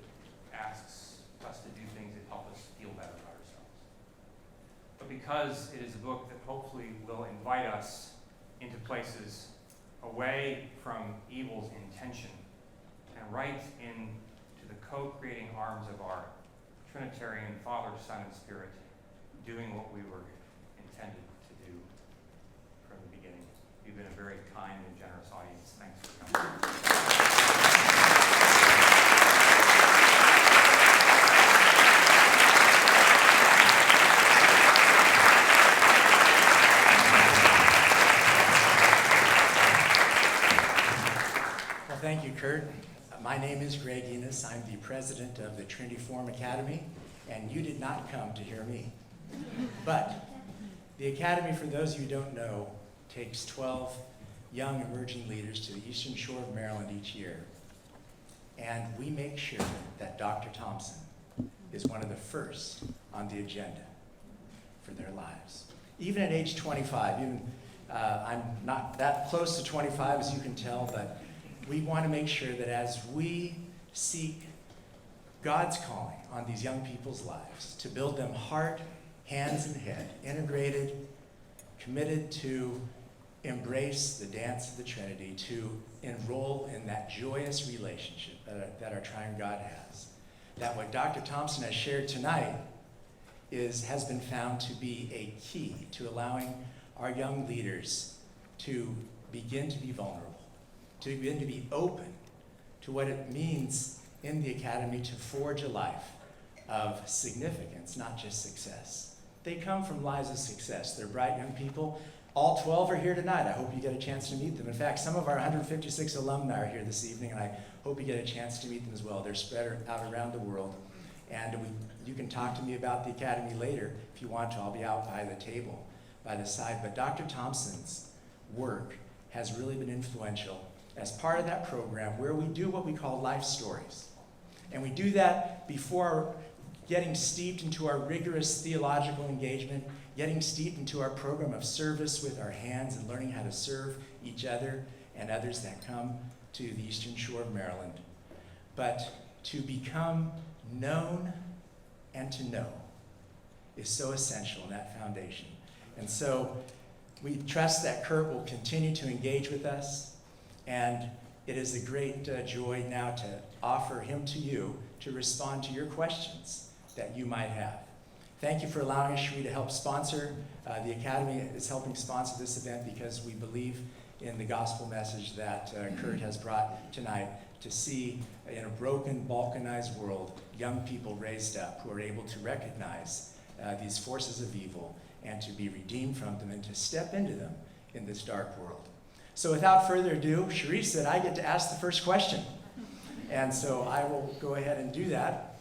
asks us to do things that help us feel better about ourselves, but because it is a book that hopefully will invite us into places away from evil's intention and right into the co-creating arms of our Trinitarian Father, Son, and Spirit, doing what we were intended to do from the beginning. You've been a very kind and generous audience. Thanks for coming. My name is Greg Enos. I'm the president of the Trinity Forum Academy, and you did not come to hear me. But the Academy, for those of you who don't know, takes 12 young emerging leaders to the Eastern Shore of Maryland each year. And we make sure that Dr. Thompson is one of the first on the agenda for their lives. Even at age 25, I'm not that close to 25 as you can tell, but we want to make sure that as we seek God's calling on these young people's lives, to build them heart, hands, and head, integrated, committed to embrace the dance of the Trinity, to enroll in that joyous relationship that our triune God has. That what Dr. Thompson has shared tonight has been found to be a key to allowing our young leaders to begin to be vulnerable, to begin to be open to what it means in the Academy to forge a life of significance, not just success. They come from lives of success. They're bright young people. All 12 are here tonight. I hope you get a chance to meet them. In fact, some of our 156 alumni are here this evening, and I hope you get a chance to meet them as well. They're spread out around the world. And you can talk to me about the Academy later if you want to. I'll be out by the table, by the side. But Dr. Thompson's work has really been influential as part of that program where we do what we call life stories. And we do that before getting steeped into our rigorous theological engagement, getting steeped into our program of service with our hands and learning how to serve each other and others that come to the Eastern Shore of Maryland. But to become known and to know is so essential in that foundation. And so we trust that Curt will continue to engage with us, and it is a great joy now to offer him to you to respond to your questions that you might have. Thank you for allowing us, Sheree, to help sponsor. The Academy is helping sponsor this event because we believe in the gospel message that Curt has brought tonight, to see in a broken, balkanized world, young people raised up who are able to recognize these forces of evil and to be redeemed from them and to step into them in this dark world. So without further ado, Sheree said I get to ask the first question. And so I will go ahead and do that.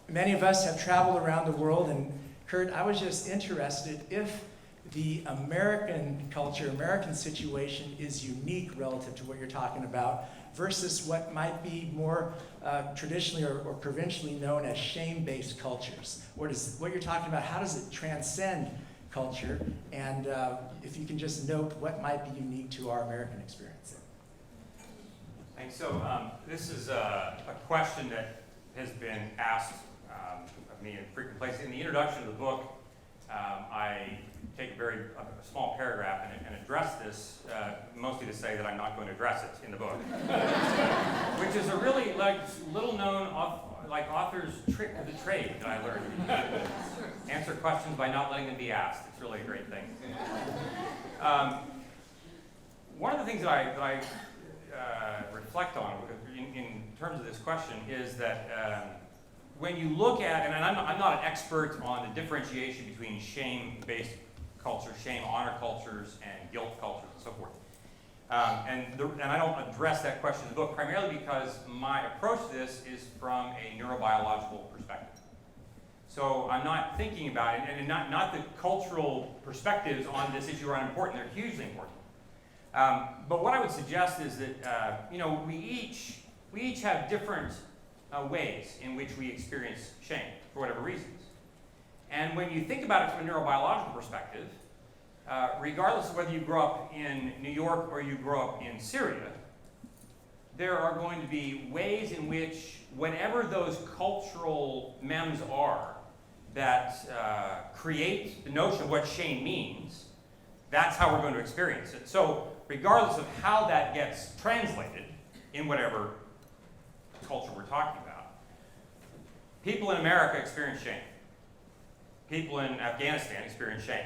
Many of us have traveled around the world, and Curt, I was just interested if the American culture, American situation is unique relative to what you're talking about versus what might be more traditionally or provincially known as shame-based cultures. What you're talking about, how does it transcend culture? And if you can just note what might be unique to our American experience. Thanks. So this is a question that has been asked of me in frequent places. In the introduction of the book, I take a small paragraph and address this, mostly to say that I'm not going to address it in the book, which is a really little known author's trick of the trade that I learned. Answer questions by not letting them be asked. It's really a great thing. One of the things that I reflect on in terms of this question is that when you look at, and I'm not an expert on the differentiation between shame-based culture, shame honor cultures, and guilt cultures, and so forth. And I don't address that question in the book primarily because my approach to this is from a neurobiological perspective. So I'm not thinking about it, and not the cultural perspectives on this issue are unimportant. They're hugely important. But what I would suggest is that we each have different ways in which we experience shame for whatever reasons. And when you think about it from a neurobiological perspective, regardless of whether you grow up in New York or you grow up in Syria, there are going to be ways in which whatever those cultural memes are that create the notion of what shame means, that's how we're going to experience it. So regardless of how that gets translated in whatever culture we're talking about, people in America experience shame. People in Afghanistan experience shame.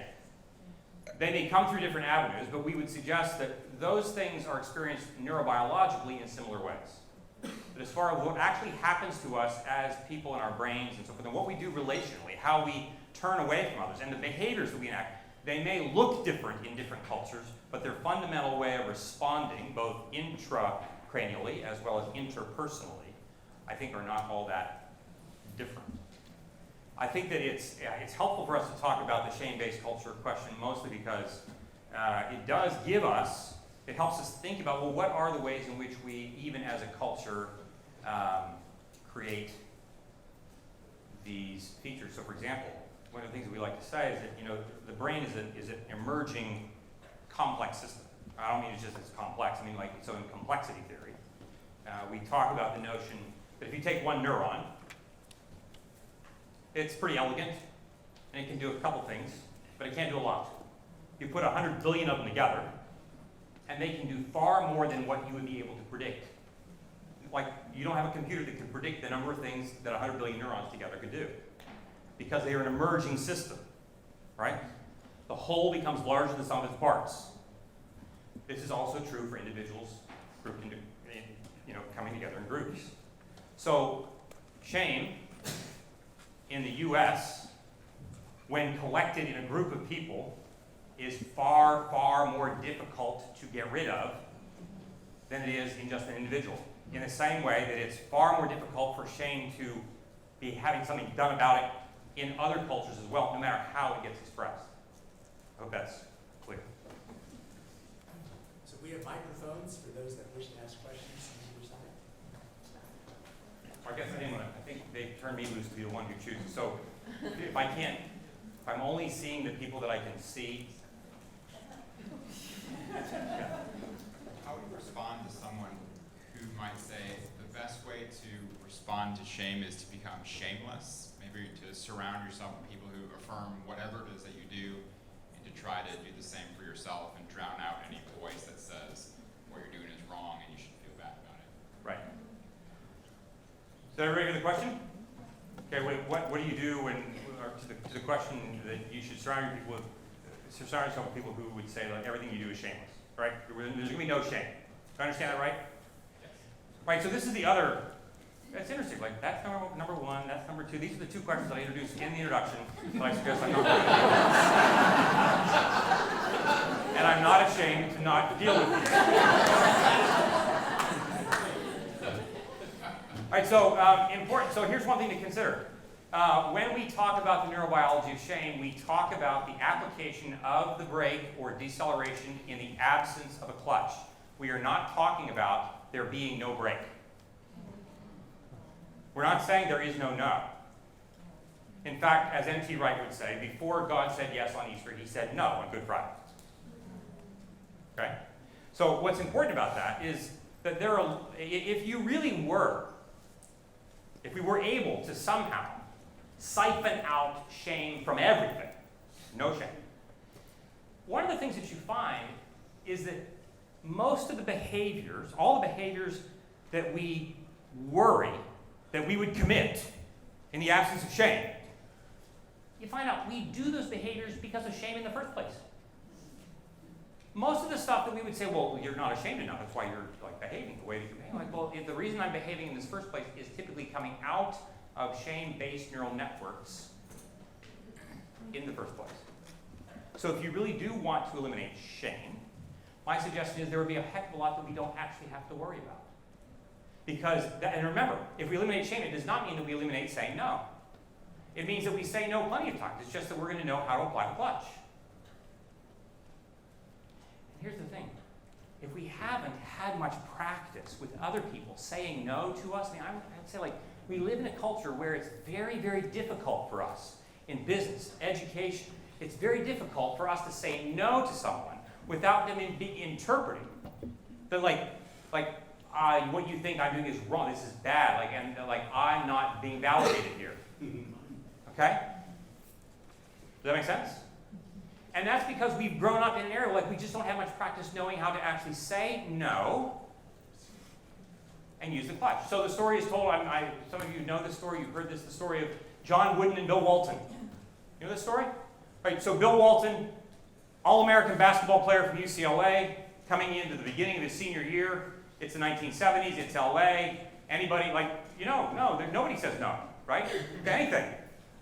They may come through different avenues, but we would suggest that those things are experienced neurobiologically in similar ways. But as far as what actually happens to us as people in our brains and so forth, and what we do relationally, how we turn away from others, and the behaviors that we enact, they may look different in different cultures, but their fundamental way of responding, both intra cranially as well as interpersonally, I think are not all that different. I think that it's helpful for us to talk about the shame-based culture question mostly because it does give us, it helps us think about, well, what are the ways in which we, even as a culture, create these features. So for example, one of the things that we like to say is that, you know, the brain is an emerging complex system. I don't mean it's complex, I mean like, so in complexity theory, we talk about the notion that if you take one neuron, it's pretty elegant, and it can do a couple things, but it can't do a lot. You put 100 billion of them together, and they can do far more than what you would be able to predict. Like, you don't have a computer that can predict the number of things that 100 billion neurons together could do, because they are an emerging system, right? The whole becomes larger than the sum of its parts. This is also true for individuals grouped into, you know, coming together in groups. So, shame in the US, when collected in a group of people, is far, far more difficult to get rid of than it is in just an individual. In the same way that it's far more difficult for shame to be having something done about it in other cultures as well, no matter how it gets expressed. I hope that's clear. So we have microphones for those that wish to ask questions on either side. I guess I think they turned me loose to be the one who chooses. So if I'm only seeing the people that I can see. How would you respond to someone who might say the best way to respond to shame is to become shameless? Maybe to surround yourself with people who affirm whatever it is that you do, and to try to do the same for yourself and drown out any voice that says what you're doing is wrong and you should feel bad about it. Right. Is everybody hear the question? Okay, what do you do when, or to the question that you should surround yourself with people who would say like everything you do is shameless, right? There's going to be no shame. Do I understand that right? Yes. Right, so this is the other, that's interesting, like that's number one, that's number two. These are the two questions that I introduced in the introduction that I suggest I'm not going to do. And I'm not ashamed to not deal with these. All right, so important. So here's one thing to consider. When we talk about the neurobiology of shame, we talk about the application of the brake or deceleration in the absence of a clutch. We are not talking about there being no brake. We're not saying there is no no. In fact, as N.T. Wright would say, before God said yes on Easter, he said no on Good Friday. Okay? So what's important about that is that if we were able to somehow siphon out shame from everything, no shame, one of the things that you find is that most of the behaviors, all the behaviors that we worry that we would commit in the absence of shame, you find out we do those behaviors because of shame in the first place. Most of the stuff that we would say, well, you're not ashamed enough, that's why you're like behaving the way that you're behaving. Like, well, the reason I'm behaving in this first place is typically coming out of shame-based neural networks in the first place. So if you really do want to eliminate shame, my suggestion is there would be a heck of a lot that we don't actually have to worry about. Because, and remember, if we eliminate shame, it does not mean that we eliminate saying no. It means that we say no plenty of times. It's just that we're going to know how to apply the clutch. And here's the thing. If we haven't had much practice with other people saying no to us, I mean, I'd say like, we live in a culture where it's very, very difficult for us in business, education. It's very difficult for us to say no to someone without them interpreting that what you think I'm doing is wrong. This is bad. And I'm not being validated here. Okay? Does that make sense? And that's because we've grown up in an area where we just don't have much practice knowing how to actually say no and use the clutch. So the story is told, some of you know this story, you've heard this, the story of John Wooden and Bill Walton. You know this story? Right, so Bill Walton, All-American basketball player from UCLA, coming into the beginning of his senior year. It's the 1970s, it's LA. Anybody, nobody says no, right? To anything,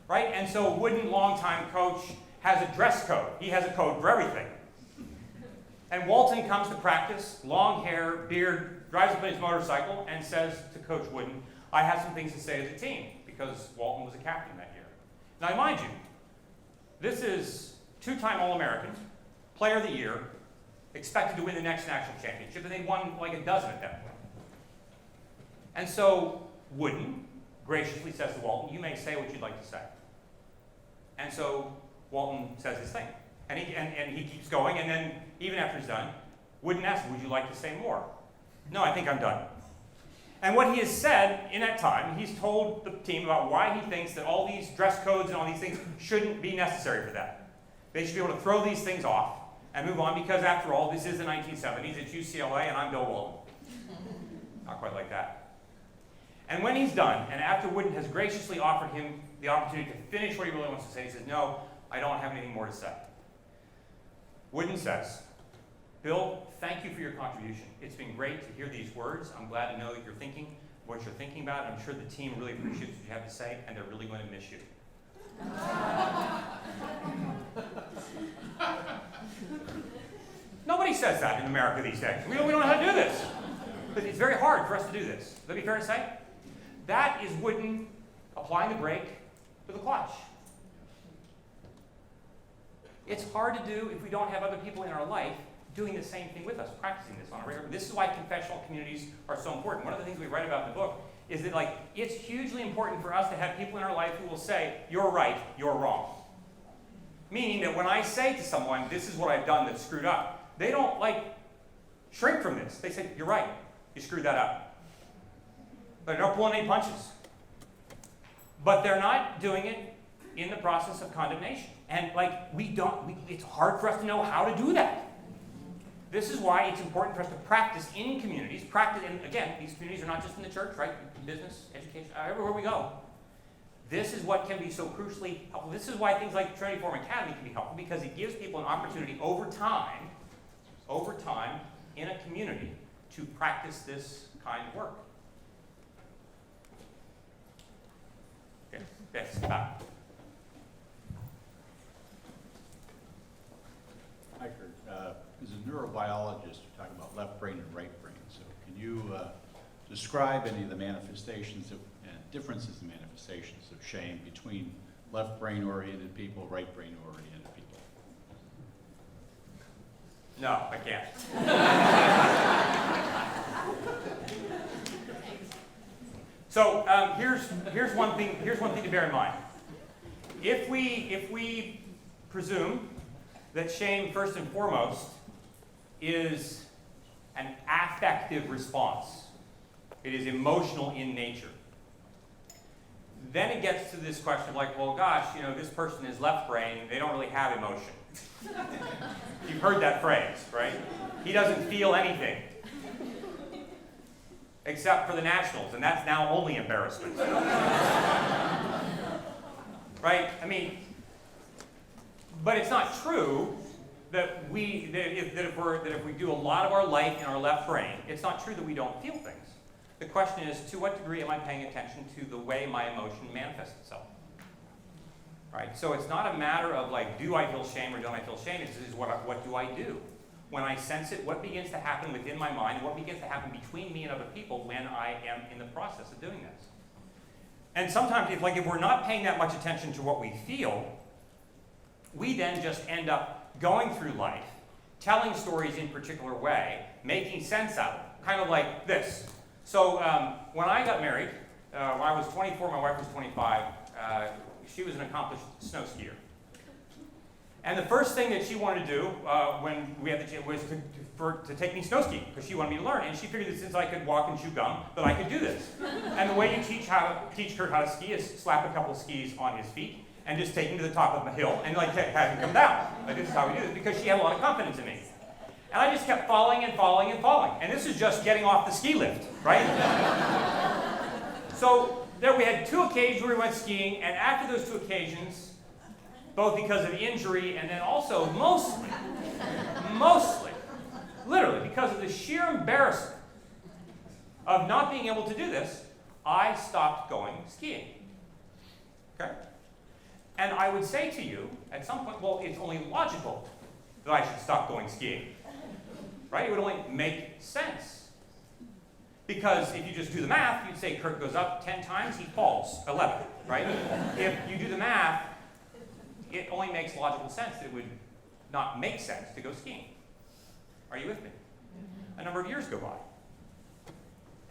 right? And so Wooden, longtime coach, has a dress code. He has a code for everything. And Walton comes to practice, long hair, beard, drives up in his motorcycle and says to Coach Wooden, I have some things to say to the team, because Walton was a captain that year. Now, mind you, this is two-time All-American, Player of the Year, expected to win the next national championship, and they won like a dozen at that point. And so Wooden graciously says to Walton, you may say what you'd like to say. And so Walton says his thing. And he keeps going, and then even after he's done, Wooden asks, would you like to say more? No, I think I'm done. And what he has said in that time, he's told the team about why he thinks that all these dress codes and all these things shouldn't be necessary for that. They should be able to throw these things off and move on, because after all, this is the 1970s, it's UCLA, and I'm Bill Walton. Not quite like that. And when he's done, and after Wooden has graciously offered him the opportunity to finish what he really wants to say, he says, no, I don't have anything more to say. Wooden says, Bill, thank you for your contribution. It's been great to hear these words. I'm glad to know that you're thinking what you're thinking about. I'm sure the team really appreciates what you have to say, and they're really going to miss you. Nobody says that in America these days. We don't know how to do this. But it's very hard for us to do this. Would that be fair to say? That is Wooden applying the brake to the clutch. It's hard to do if we don't have other people in our life doing the same thing with us, practicing this on a regular. This is why confessional communities are so important. One of the things we write about in the book is that, like, it's hugely important for us to have people in our life who will say, you're right, you're wrong. Meaning that when I say to someone, this is what I've done that's screwed up, they don't, like, shrink from this. They say, you're right, you screwed that up. They're not pulling any punches. But they're not doing it in the process of condemnation. And, like, it's hard for us to know how to do that. This is why it's important for us to practice in communities. And again, these communities are not just in the church, right? Business, education, everywhere we go. This is what can be so crucially helpful. This is why things like Trinity Forum Academy can be helpful, because it gives people an opportunity over time, in a community, to practice this kind of work. Okay, yes, back. Hi, Curt. As a neurobiologist, you're talking about left brain and right brain. So can you describe any of the manifestations and differences in manifestations of shame between left brain-oriented people, right brain-oriented people? No, I can't. So here's one thing to bear in mind. If we presume that shame, first and foremost, is an affective response, it is emotional in nature, then it gets to this question of, like, well, gosh, this person is left brain, they don't really have emotion. You've heard that phrase, right? He doesn't feel anything. Except for the Nationals, and that's now only embarrassment. Right? I mean, but it's not true that if we do a lot of our life in our left brain, it's not true that we don't feel things. The question is, to what degree am I paying attention to the way my emotion manifests itself? Right? So it's not a matter of, like, do I feel shame or don't I feel shame? It's what do I do? When I sense it, what begins to happen within my mind, what begins to happen between me and other people when I am in the process of doing this? And sometimes, if we're not paying that much attention to what we feel, we then just end up going through life, telling stories in a particular way, making sense out of it, kind of like this. So when I got married, when I was 24, my wife was 25, she was an accomplished snow skier. And the first thing that she wanted to do when we had the chance was to take me snow skiing, because she wanted me to learn. And she figured that since I could walk and chew gum, that I could do this. And the way you teach Curt how to ski is slap a couple of skis on his feet and just take him to the top of the hill and have him come down. Like, this is how we do this, because she had a lot of confidence in me. And I just kept falling and falling and falling. And this is just getting off the ski lift, right? So there we had 2 occasions where we went skiing, and after those 2 occasions, both because of injury and then also mostly, literally because of the sheer embarrassment of not being able to do this, I stopped going skiing. Okay? And I would say to you, at some point, well, it's only logical that I should stop going skiing. Right? It would only make sense. Because if you just do the math, you'd say Curt goes up 10 times, he falls 11, right? If you do the math, it only makes logical sense. It would not make sense to go skiing. Are you with me? A number of years go by.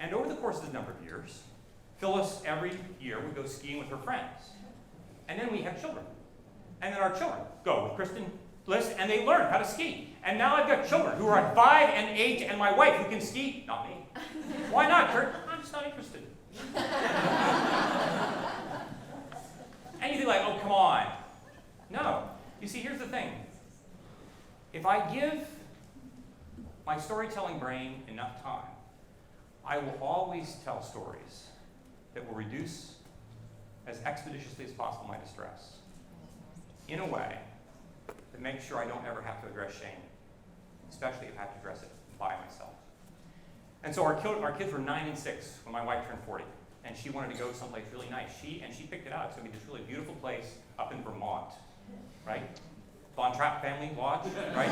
And over the course of the number of years, Phyllis every year would go skiing with her friends. And then we have children. And then our children go with Kristen, Liz, and they learn how to ski. And now I've got children who are 5 and 8 and my wife who can ski. Not me. Why not, Curt? I'm just not interested. And you think like, oh, come on. No. You see, here's the thing. If I give my storytelling brain enough time, I will always tell stories that will reduce as expeditiously as possible my distress in a way that makes sure I don't ever have to address shame, especially if I have to address it by myself. And so our kids were 9 and 6 when my wife turned 40, and she wanted to go someplace really nice. She picked it out. It's going to be this really beautiful place up in Vermont, right? Von Trapp Family Lodge, right?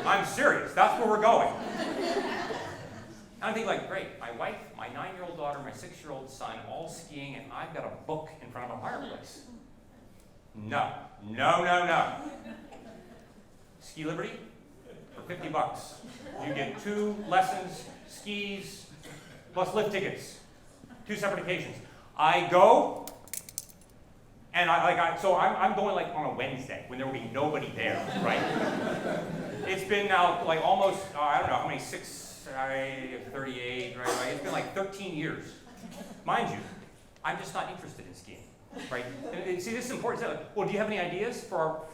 I'm serious. That's where we're going. And I'm thinking like, great, my wife, my 9-year-old daughter, my 6-year-old son, all skiing, and I've got a book in front of a fireplace. No. Ski Liberty for $50. You get 2 lessons, skis, plus lift tickets. 2 separate occasions. I go, and I'm going like on a Wednesday when there will be nobody there, right? It's been now like almost, I don't know how many, 38, right? It's been like 13 years. Mind you, I'm just not interested in skiing, right? And see, this is important. Like, well, do you have any ideas for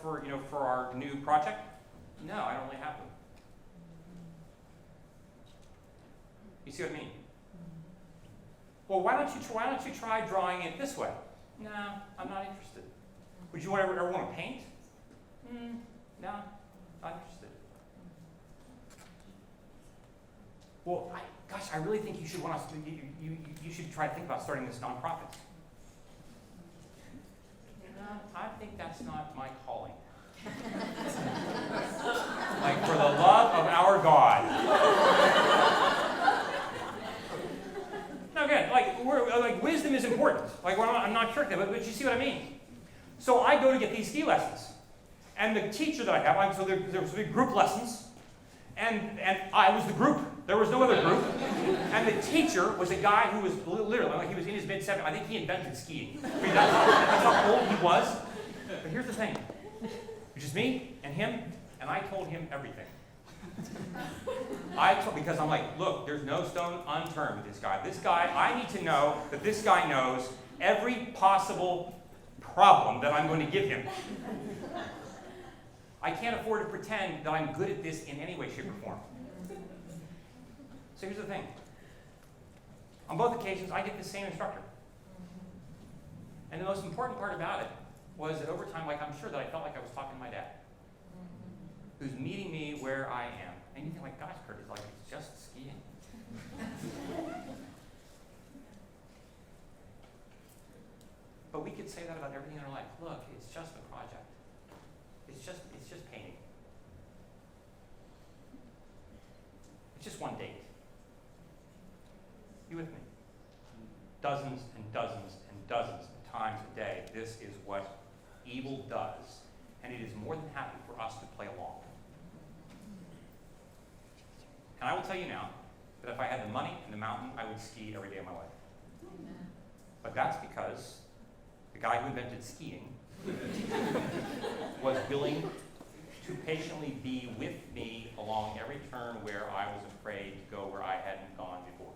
our new project? No, I don't really have them. You see what I mean? Well, why don't you try drawing it this way? No, I'm not interested. Would you ever want to paint? No, not interested. Well, I really think you should you should try to think about starting this nonprofit. No, I think that's not my calling. Like, for the love of our God. Now again, wisdom is important. I'm not sure, but you see what I mean. So I go to get these ski lessons, and the teacher that I have, so there was group lessons, and I was the group. There was no other group, and the teacher was a guy who was literally he was in his mid-70s. I think he invented skiing. I mean, that's how old he was. But here's the thing: it's just me and him, and I told him everything. Because I'm like, look, there's no stone unturned with this guy. This guy, I need to know that this guy knows every possible problem that I'm going to give him. I can't afford to pretend that I'm good at this in any way, shape, or form. So here's the thing. On both occasions, I get the same instructor. And the most important part about it was that over time, I'm sure that I felt like I was talking to my dad, who's meeting me where I am. And you think gosh, Curt, it's just skiing. But we could say that about everything in our life. Look, it's just a project. It's just painting. It's just one date. You with me? Dozens and dozens and dozens of times a day, this is what evil does. And it is more than happy for us to play along. And I will tell you now that if I had the money and the mountain, I would ski every day of my life. But that's because the guy who invented skiing was willing to patiently be with me along every turn where I was afraid to go where I hadn't gone before.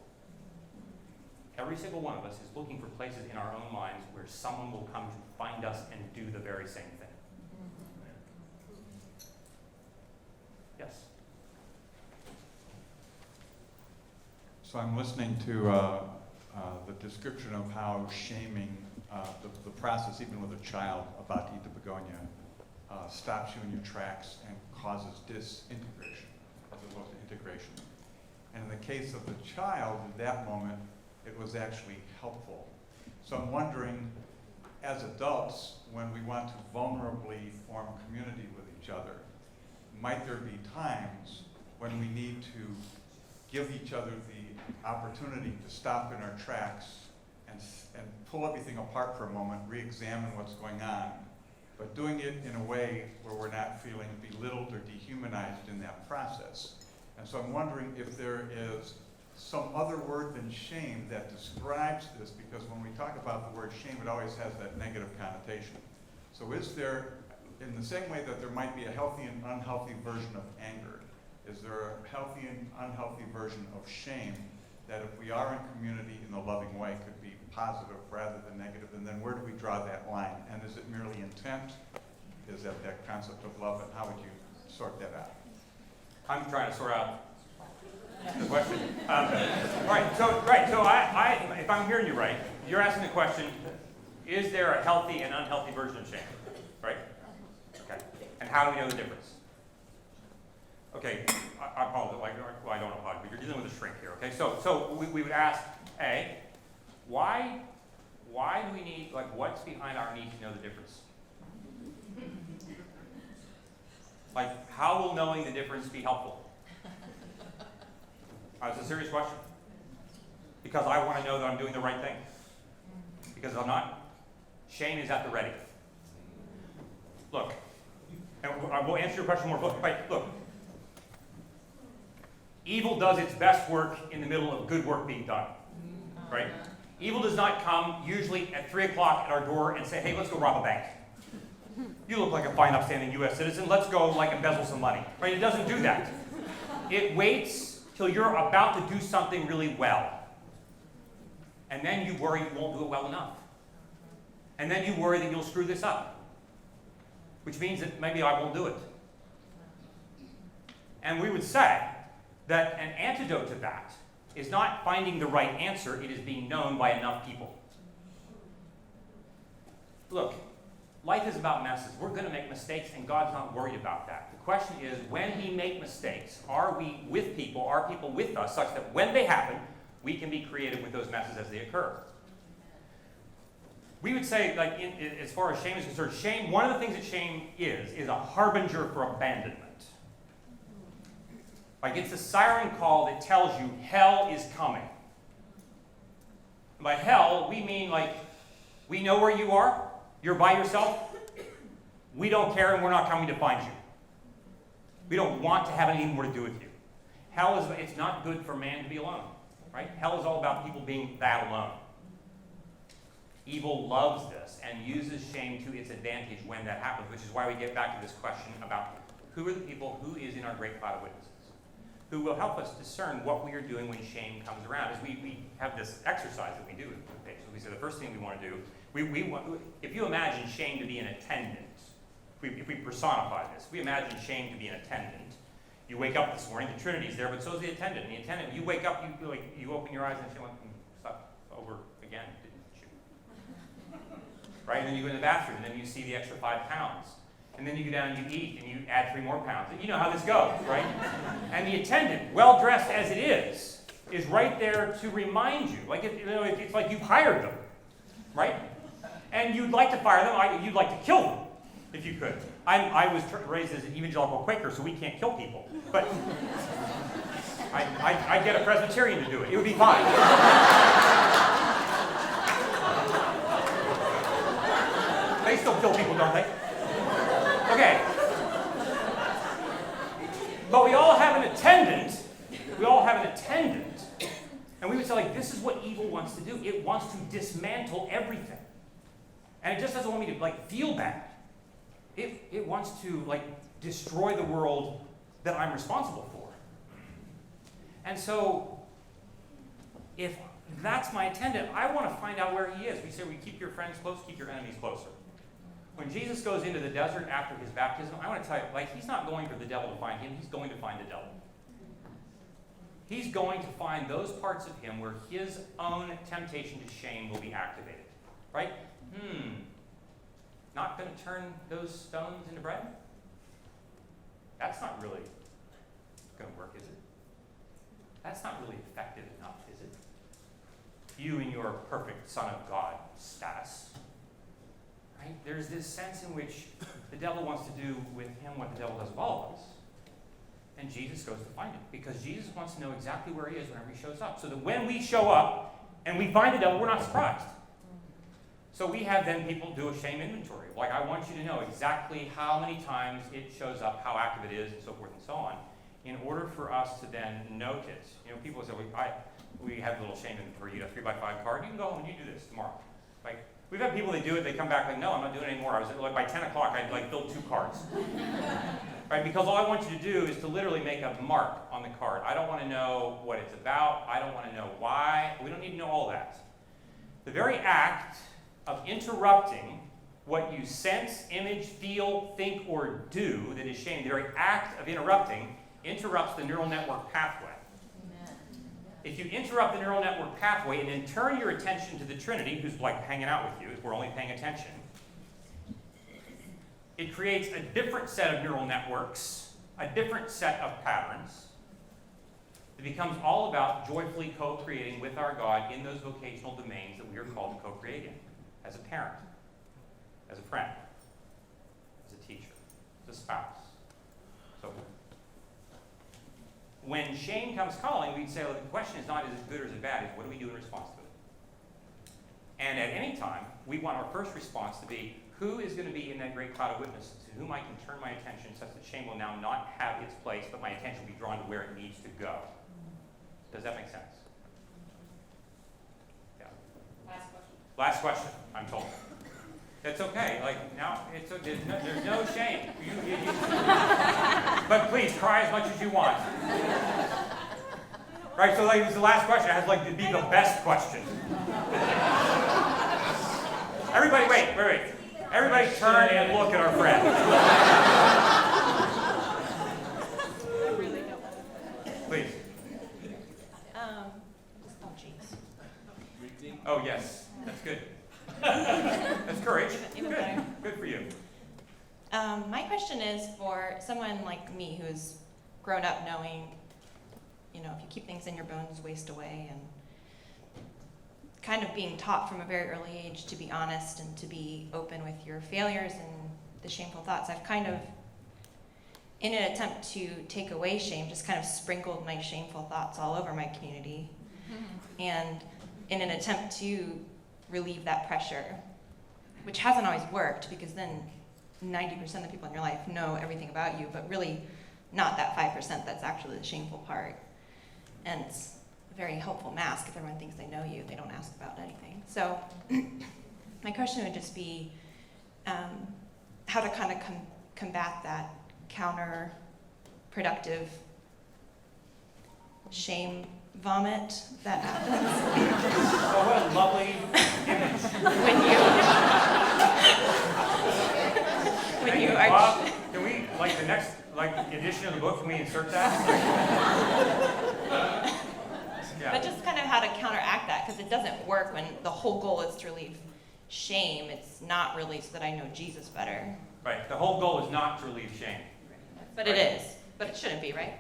Every single one of us is looking for places in our own minds where someone will come to find us and do the very same thing. Yes? So I'm listening to the description of how shaming, the process, even with a child, about to eat the begonia, stops you in your tracks and causes disintegration as opposed to integration. And in the case of the child, at that moment, it was actually helpful. So I'm wondering, as adults, when we want to vulnerably form community with each other, might there be times when we need to give each other the opportunity to stop in our tracks and pull everything apart for a moment, re-examine what's going on, but doing it in a way where we're not feeling belittled or dehumanized in that process. And so I'm wondering if there is some other word than shame that describes this, because when we talk about the word shame, it always has that negative connotation. So is there, in the same way that there might be a healthy and unhealthy version of anger, is there a healthy and unhealthy version of shame that if we are in community in the loving way could be positive rather than negative? And then where do we draw that line? And is it merely intent? Is that concept of love? And how would you sort that out? I'm trying to sort out the question. So I, if I'm hearing you right, you're asking the question, is there a healthy and unhealthy version of shame, right? Okay, and how do we know the difference? Okay, I apologize, well, I don't apologize, but you're dealing with a shrink here, okay? So we would ask, A, why do we need, like, what's behind our need to know the difference? Like, how will knowing the difference be helpful? It's a serious question. Because I want to know that I'm doing the right thing. Because if I'm not, shame is at the ready. Look, and I will answer your question more fully. Right, look. Evil does its best work in the middle of good work being done. Right? Evil does not come usually at 3 o'clock at our door and say, hey, let's go rob a bank. You look like a fine, upstanding U.S. citizen. Let's go, like, embezzle some money. Right? It doesn't do that. It waits till you're about to do something really well. And then you worry you won't do it well enough. And then you worry that you'll screw this up. Which means that maybe I won't do it. And we would say that an antidote to that is not finding the right answer, it is being known by enough people. Look, life is about messes. We're going to make mistakes, and God's not worried about that. The question is, when we make mistakes, are we with people, are people with us, such that when they happen, we can be creative with those messes as they occur? We would say, like, as far as shame is concerned, shame, one of the things that shame is a harbinger for abandonment. Like, it's a siren call that tells you hell is coming. And by hell, we mean, like, we know where you are, you're by yourself, we don't care, and we're not coming to find you. We don't want to have anything more to do with you. Hell is, it's not good for man to be alone, right? Hell is all about people being that alone. Evil loves this and uses shame to its advantage when that happens, which is why we get back to this question about who are the people, who is in our great cloud of witnesses, who will help us discern what we are doing when shame comes around. As we have this exercise that we do. Okay, so we say the first thing we want to do, we want, if you imagine shame to be an attendant, if we personify this, we imagine shame to be an attendant. You wake up this morning, the Trinity's there, but so is the attendant. And the attendant, you wake up, you open your eyes and say, stop over again, didn't you? Right? And then you go in the bathroom, and then you see the extra 5 pounds. And then you go down and you eat, and you add 3 more pounds. You know how this goes, right? And the attendant, well-dressed as it is right there to remind you. Like, it's like you've hired them, right? And you'd like to fire them, you'd like to kill them, if you could. I was raised as an evangelical Quaker, so we can't kill people. But I'd get a Presbyterian to do it. It would be fine. They still kill people, don't they? Okay. But we all have an attendant. And we would say, like, this is what evil wants to do. It wants to dismantle everything. And it just doesn't want me to, like, feel bad. It wants to, like, destroy the world that I'm responsible for. And so, if that's my attendant, I want to find out where he is. We say, we keep your friends close, keep your enemies closer. When Jesus goes into the desert after his baptism, I want to tell you, like, he's not going for the devil to find him, he's going to find the devil. He's going to find those parts of him where his own temptation to shame will be activated. Right? Not going to turn those stones into bread? That's not really going to work, is it? That's not really effective enough, is it? You in your perfect Son of God status. Right? There's this sense in which the devil wants to do with him what the devil does with all of us. and Jesus goes to find him, because Jesus wants to know exactly where he is whenever he shows up, so that when we show up and we find the devil, we're not surprised. So we have then people do a shame inventory. Like, I want you to know exactly how many times it shows up, how active it is, and so forth and so on, in order for us to then note it. You know, people say, we have a little shame inventory. You get a 3x5 card. You can go home and you do this tomorrow. Like, we've had people that do it. They come back like, no, I'm not doing it anymore. I was like, by 10 o'clock, I'd like build 2 cards. Right? Because all I want you to do is to literally make a mark on the card. I don't want to know what it's about. I don't want to know why. We don't need to know all that. The very act of interrupting what you sense, image, feel, think, or do that is shame, the very act of interrupting interrupts the neural network pathway. If you interrupt the neural network pathway and then turn your attention to the Trinity, who's like hanging out with you, if we're only paying attention, it creates a different set of neural networks, a different set of patterns. It becomes all about joyfully co-creating with our God in those vocational domains that we are called to co-create in, as a parent, as a friend, as a teacher, as a spouse, so forth. When shame comes calling, we'd say, well, the question is not is it good or is it bad, it's what do we do in response to it? And at any time, we want our first response to be, who is going to be in that great cloud of witnesses to whom I can turn my attention such that shame will now not have its place, but my attention will be drawn to where it needs to go. Does that make sense? Yeah. Last question, I'm told. That's okay. Like, now, there's no shame. But please, cry as much as you want. Right, so like, it was the last question. It has like to be the best question. Everybody, wait. Everybody turn and look at our friend. Please. Oh, yes. That's good. That's courage. Good for you. My question is for someone like me who's grown up knowing, if you keep things in your bones, waste away, and kind of being taught from a very early age to be honest and to be open with your failures and the shameful thoughts. I've kind of, in an attempt to take away shame, just kind of sprinkled my shameful thoughts all over my community. And in an attempt to relieve that pressure, which hasn't always worked, because then 90% of the people in your life know everything about you, but really not that 5% that's actually the shameful part. And it's a very helpful mask. If everyone thinks they know you, they don't ask about anything. So my question would just be how to kind of combat that counterproductive shame vomit that happens. Oh, what a lovely image. when you are. Bob, can we, like the next edition of the book, can we insert that? Yeah. But just kind of how to counteract that, because it doesn't work when the whole goal is to relieve shame. It's not really so that I know Jesus better. Right. The whole goal is not to relieve shame. But it is. But it shouldn't be, right?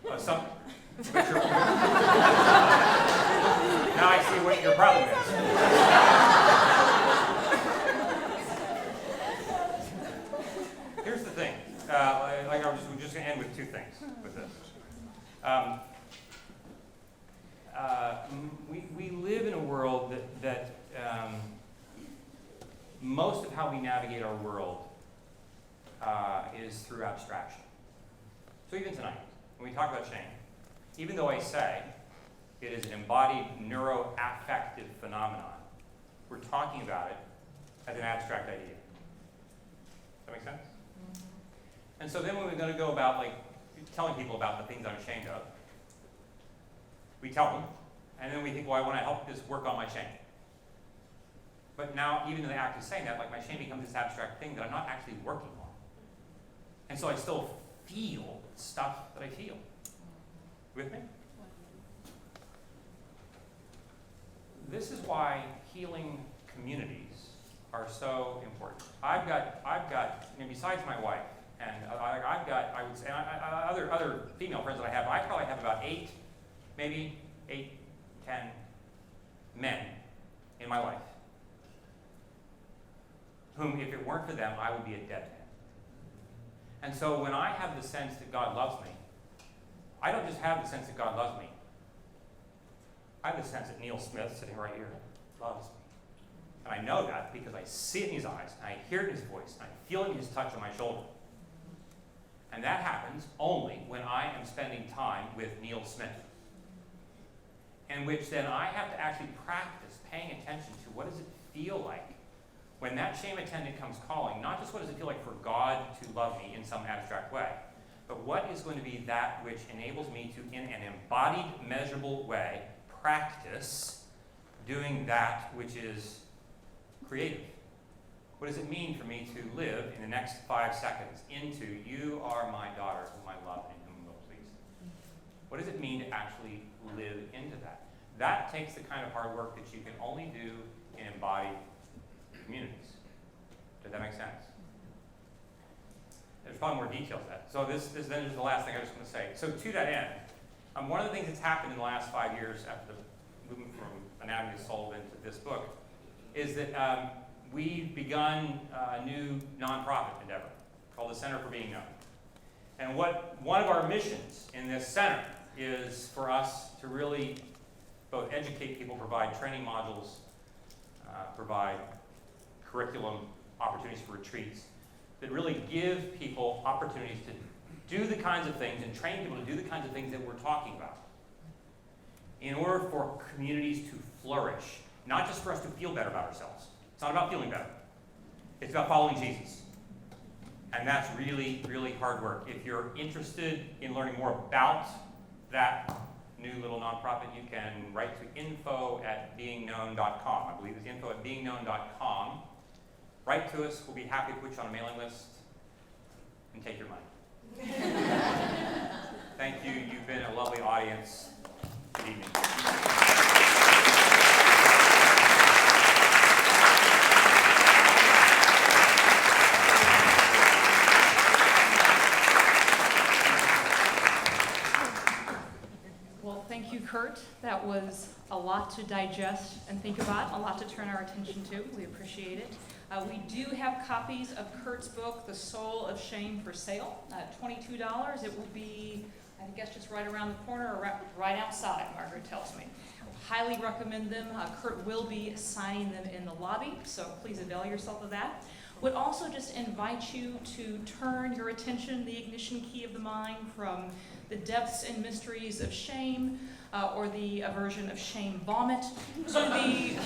But now I see what your problem is. Here's the thing. We're just going to end with 2 things with this. We live in a world that most of how we navigate our world is through abstraction. So even tonight, when we talk about shame, even though I say it is an embodied neuroaffective phenomenon, we're talking about it as an abstract idea. Does that make sense? Mm-hmm. And so then when we're going to go about telling people about the things I'm ashamed of, we tell them, and then we think, well, I want to help this work on my shame. But now, even in the act of saying that, my shame becomes this abstract thing that I'm not actually working on. And so I still feel stuff that I feel. With me? This is why healing communities are so important. I've got, besides my wife, and I've got, I would say, other female friends that I have, I probably have about 8, maybe 8, 10 men in my life, whom, if it weren't for them, I would be a dead man. And so when I have the sense that God loves me, I don't just have the sense that God loves me. I have the sense that Neil Smith, sitting right here, loves me. And I know that because I see it in his eyes, and I hear it in his voice, and I feel it in his touch on my shoulder. And that happens only when I am spending time with Neil Smith. In which then I have to actually practice paying attention to what does it feel like when that shame attendant comes calling. Not just what does it feel like for God to love me in some abstract way, but what is going to be that which enables me to, in an embodied, measurable way, practice doing that which is creative. What does it mean for me to live in the next 5 seconds into you are my daughter whom I love and in whom I will please? What does it mean to actually live into that? That takes the kind of hard work that you can only do in embodied communities. Does that make sense? There's probably more details to that. So this then is the last thing I just want to say. So to that end, one of the things that's happened in the last 5 years after the movement from Anatomy of the Soul into this book is that we've begun a new nonprofit endeavor called the Center for Being Known. And one of our missions in this center is for us to really both educate people, provide training modules, provide curriculum opportunities for retreats, that really give people opportunities to do the kinds of things and train people to do the kinds of things that we're talking about in order for communities to flourish, not just for us to feel better about ourselves. It's not about feeling better. It's about following Jesus. And that's really, really hard work. If you're interested in learning more about that new little nonprofit, you can write to info@beingknown.com. I believe it's info@beingknown.com. Write to us. We'll be happy to put you on a mailing list and take your money. Thank you. You've been a lovely audience. Good evening. Well, thank you, Curt. That was a lot to digest and think about, a lot to turn our attention to. We appreciate it. We do have copies of Curt's book, The Soul of Shame, for sale at $22. It will be, I guess, just right around the corner or right outside, Margaret tells me. Highly recommend them. Curt will be signing them in the lobby, so please avail yourself of that. Would also just invite you to turn your attention, the ignition key of the mind, from the depths and mysteries of shame, or the aversion of shame vomit, to the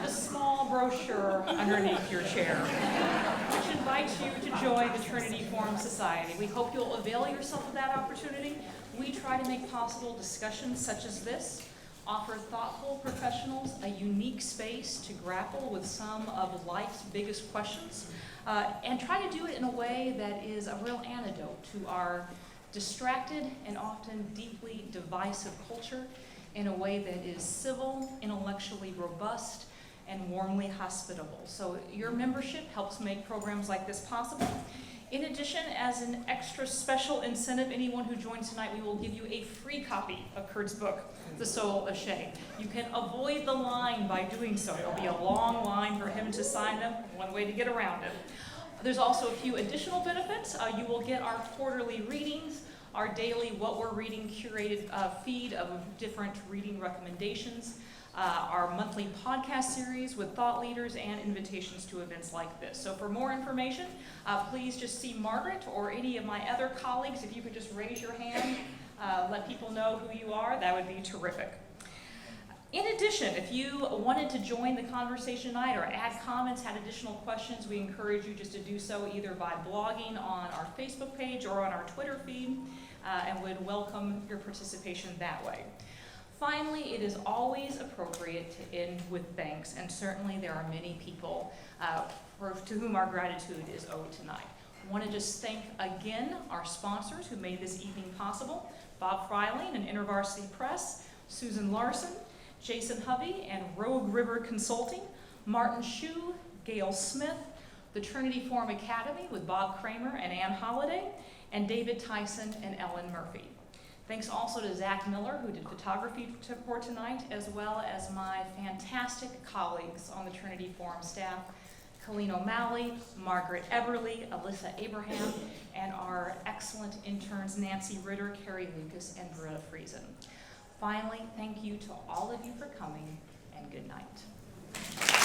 small brochure underneath your chair, which invites you to join the Trinity Forum Society. We hope you'll avail yourself of that opportunity. We try to make possible discussions such as this, offer thoughtful professionals a unique space to grapple with some of life's biggest questions, and try to do it in a way that is a real antidote to our distracted and often deeply divisive culture, in a way that is civil, intellectually robust, and warmly hospitable. So your membership helps make programs like this possible. In addition, as an extra special incentive, anyone who joins tonight, we will give you a free copy of Curt's book, The Soul of Shame. You can avoid the line by doing so. There'll be a long line for him to sign them, one way to get around it. There's also a few additional benefits. You will get our quarterly readings, our daily What We're Reading curated feed of different reading recommendations, our monthly podcast series with thought leaders, and invitations to events like this. So for more information, please just see Margaret or any of my other colleagues. If you could just raise your hand, let people know who you are, that would be terrific. In addition, if you wanted to join the conversation tonight or add comments, had additional questions, we encourage you just to do so either by blogging on our Facebook page or on our Twitter feed, and would welcome your participation that way. Finally, it is always appropriate to end with thanks, and certainly there are many people to whom our gratitude is owed tonight. I want to just thank again our sponsors who made this evening possible: Bob Freiling and InterVarsity Press, Susan Larson, Jason Hovey and Rogue River Consulting, Martin Shue, Gail Smith, the Trinity Forum Academy with Bob Kramer and Ann Holliday, and David Tyson and Ellen Murphy. Thanks also to Zach Miller, who did photography for tonight, as well as my fantastic colleagues on the Trinity Forum staff: Colleen O'Malley, Margaret Eberly, Alyssa Abraham, and our excellent interns Nancy Ritter, Carrie Lucas, and Beretta Friesen. Finally, thank you to all of you for coming, and good night.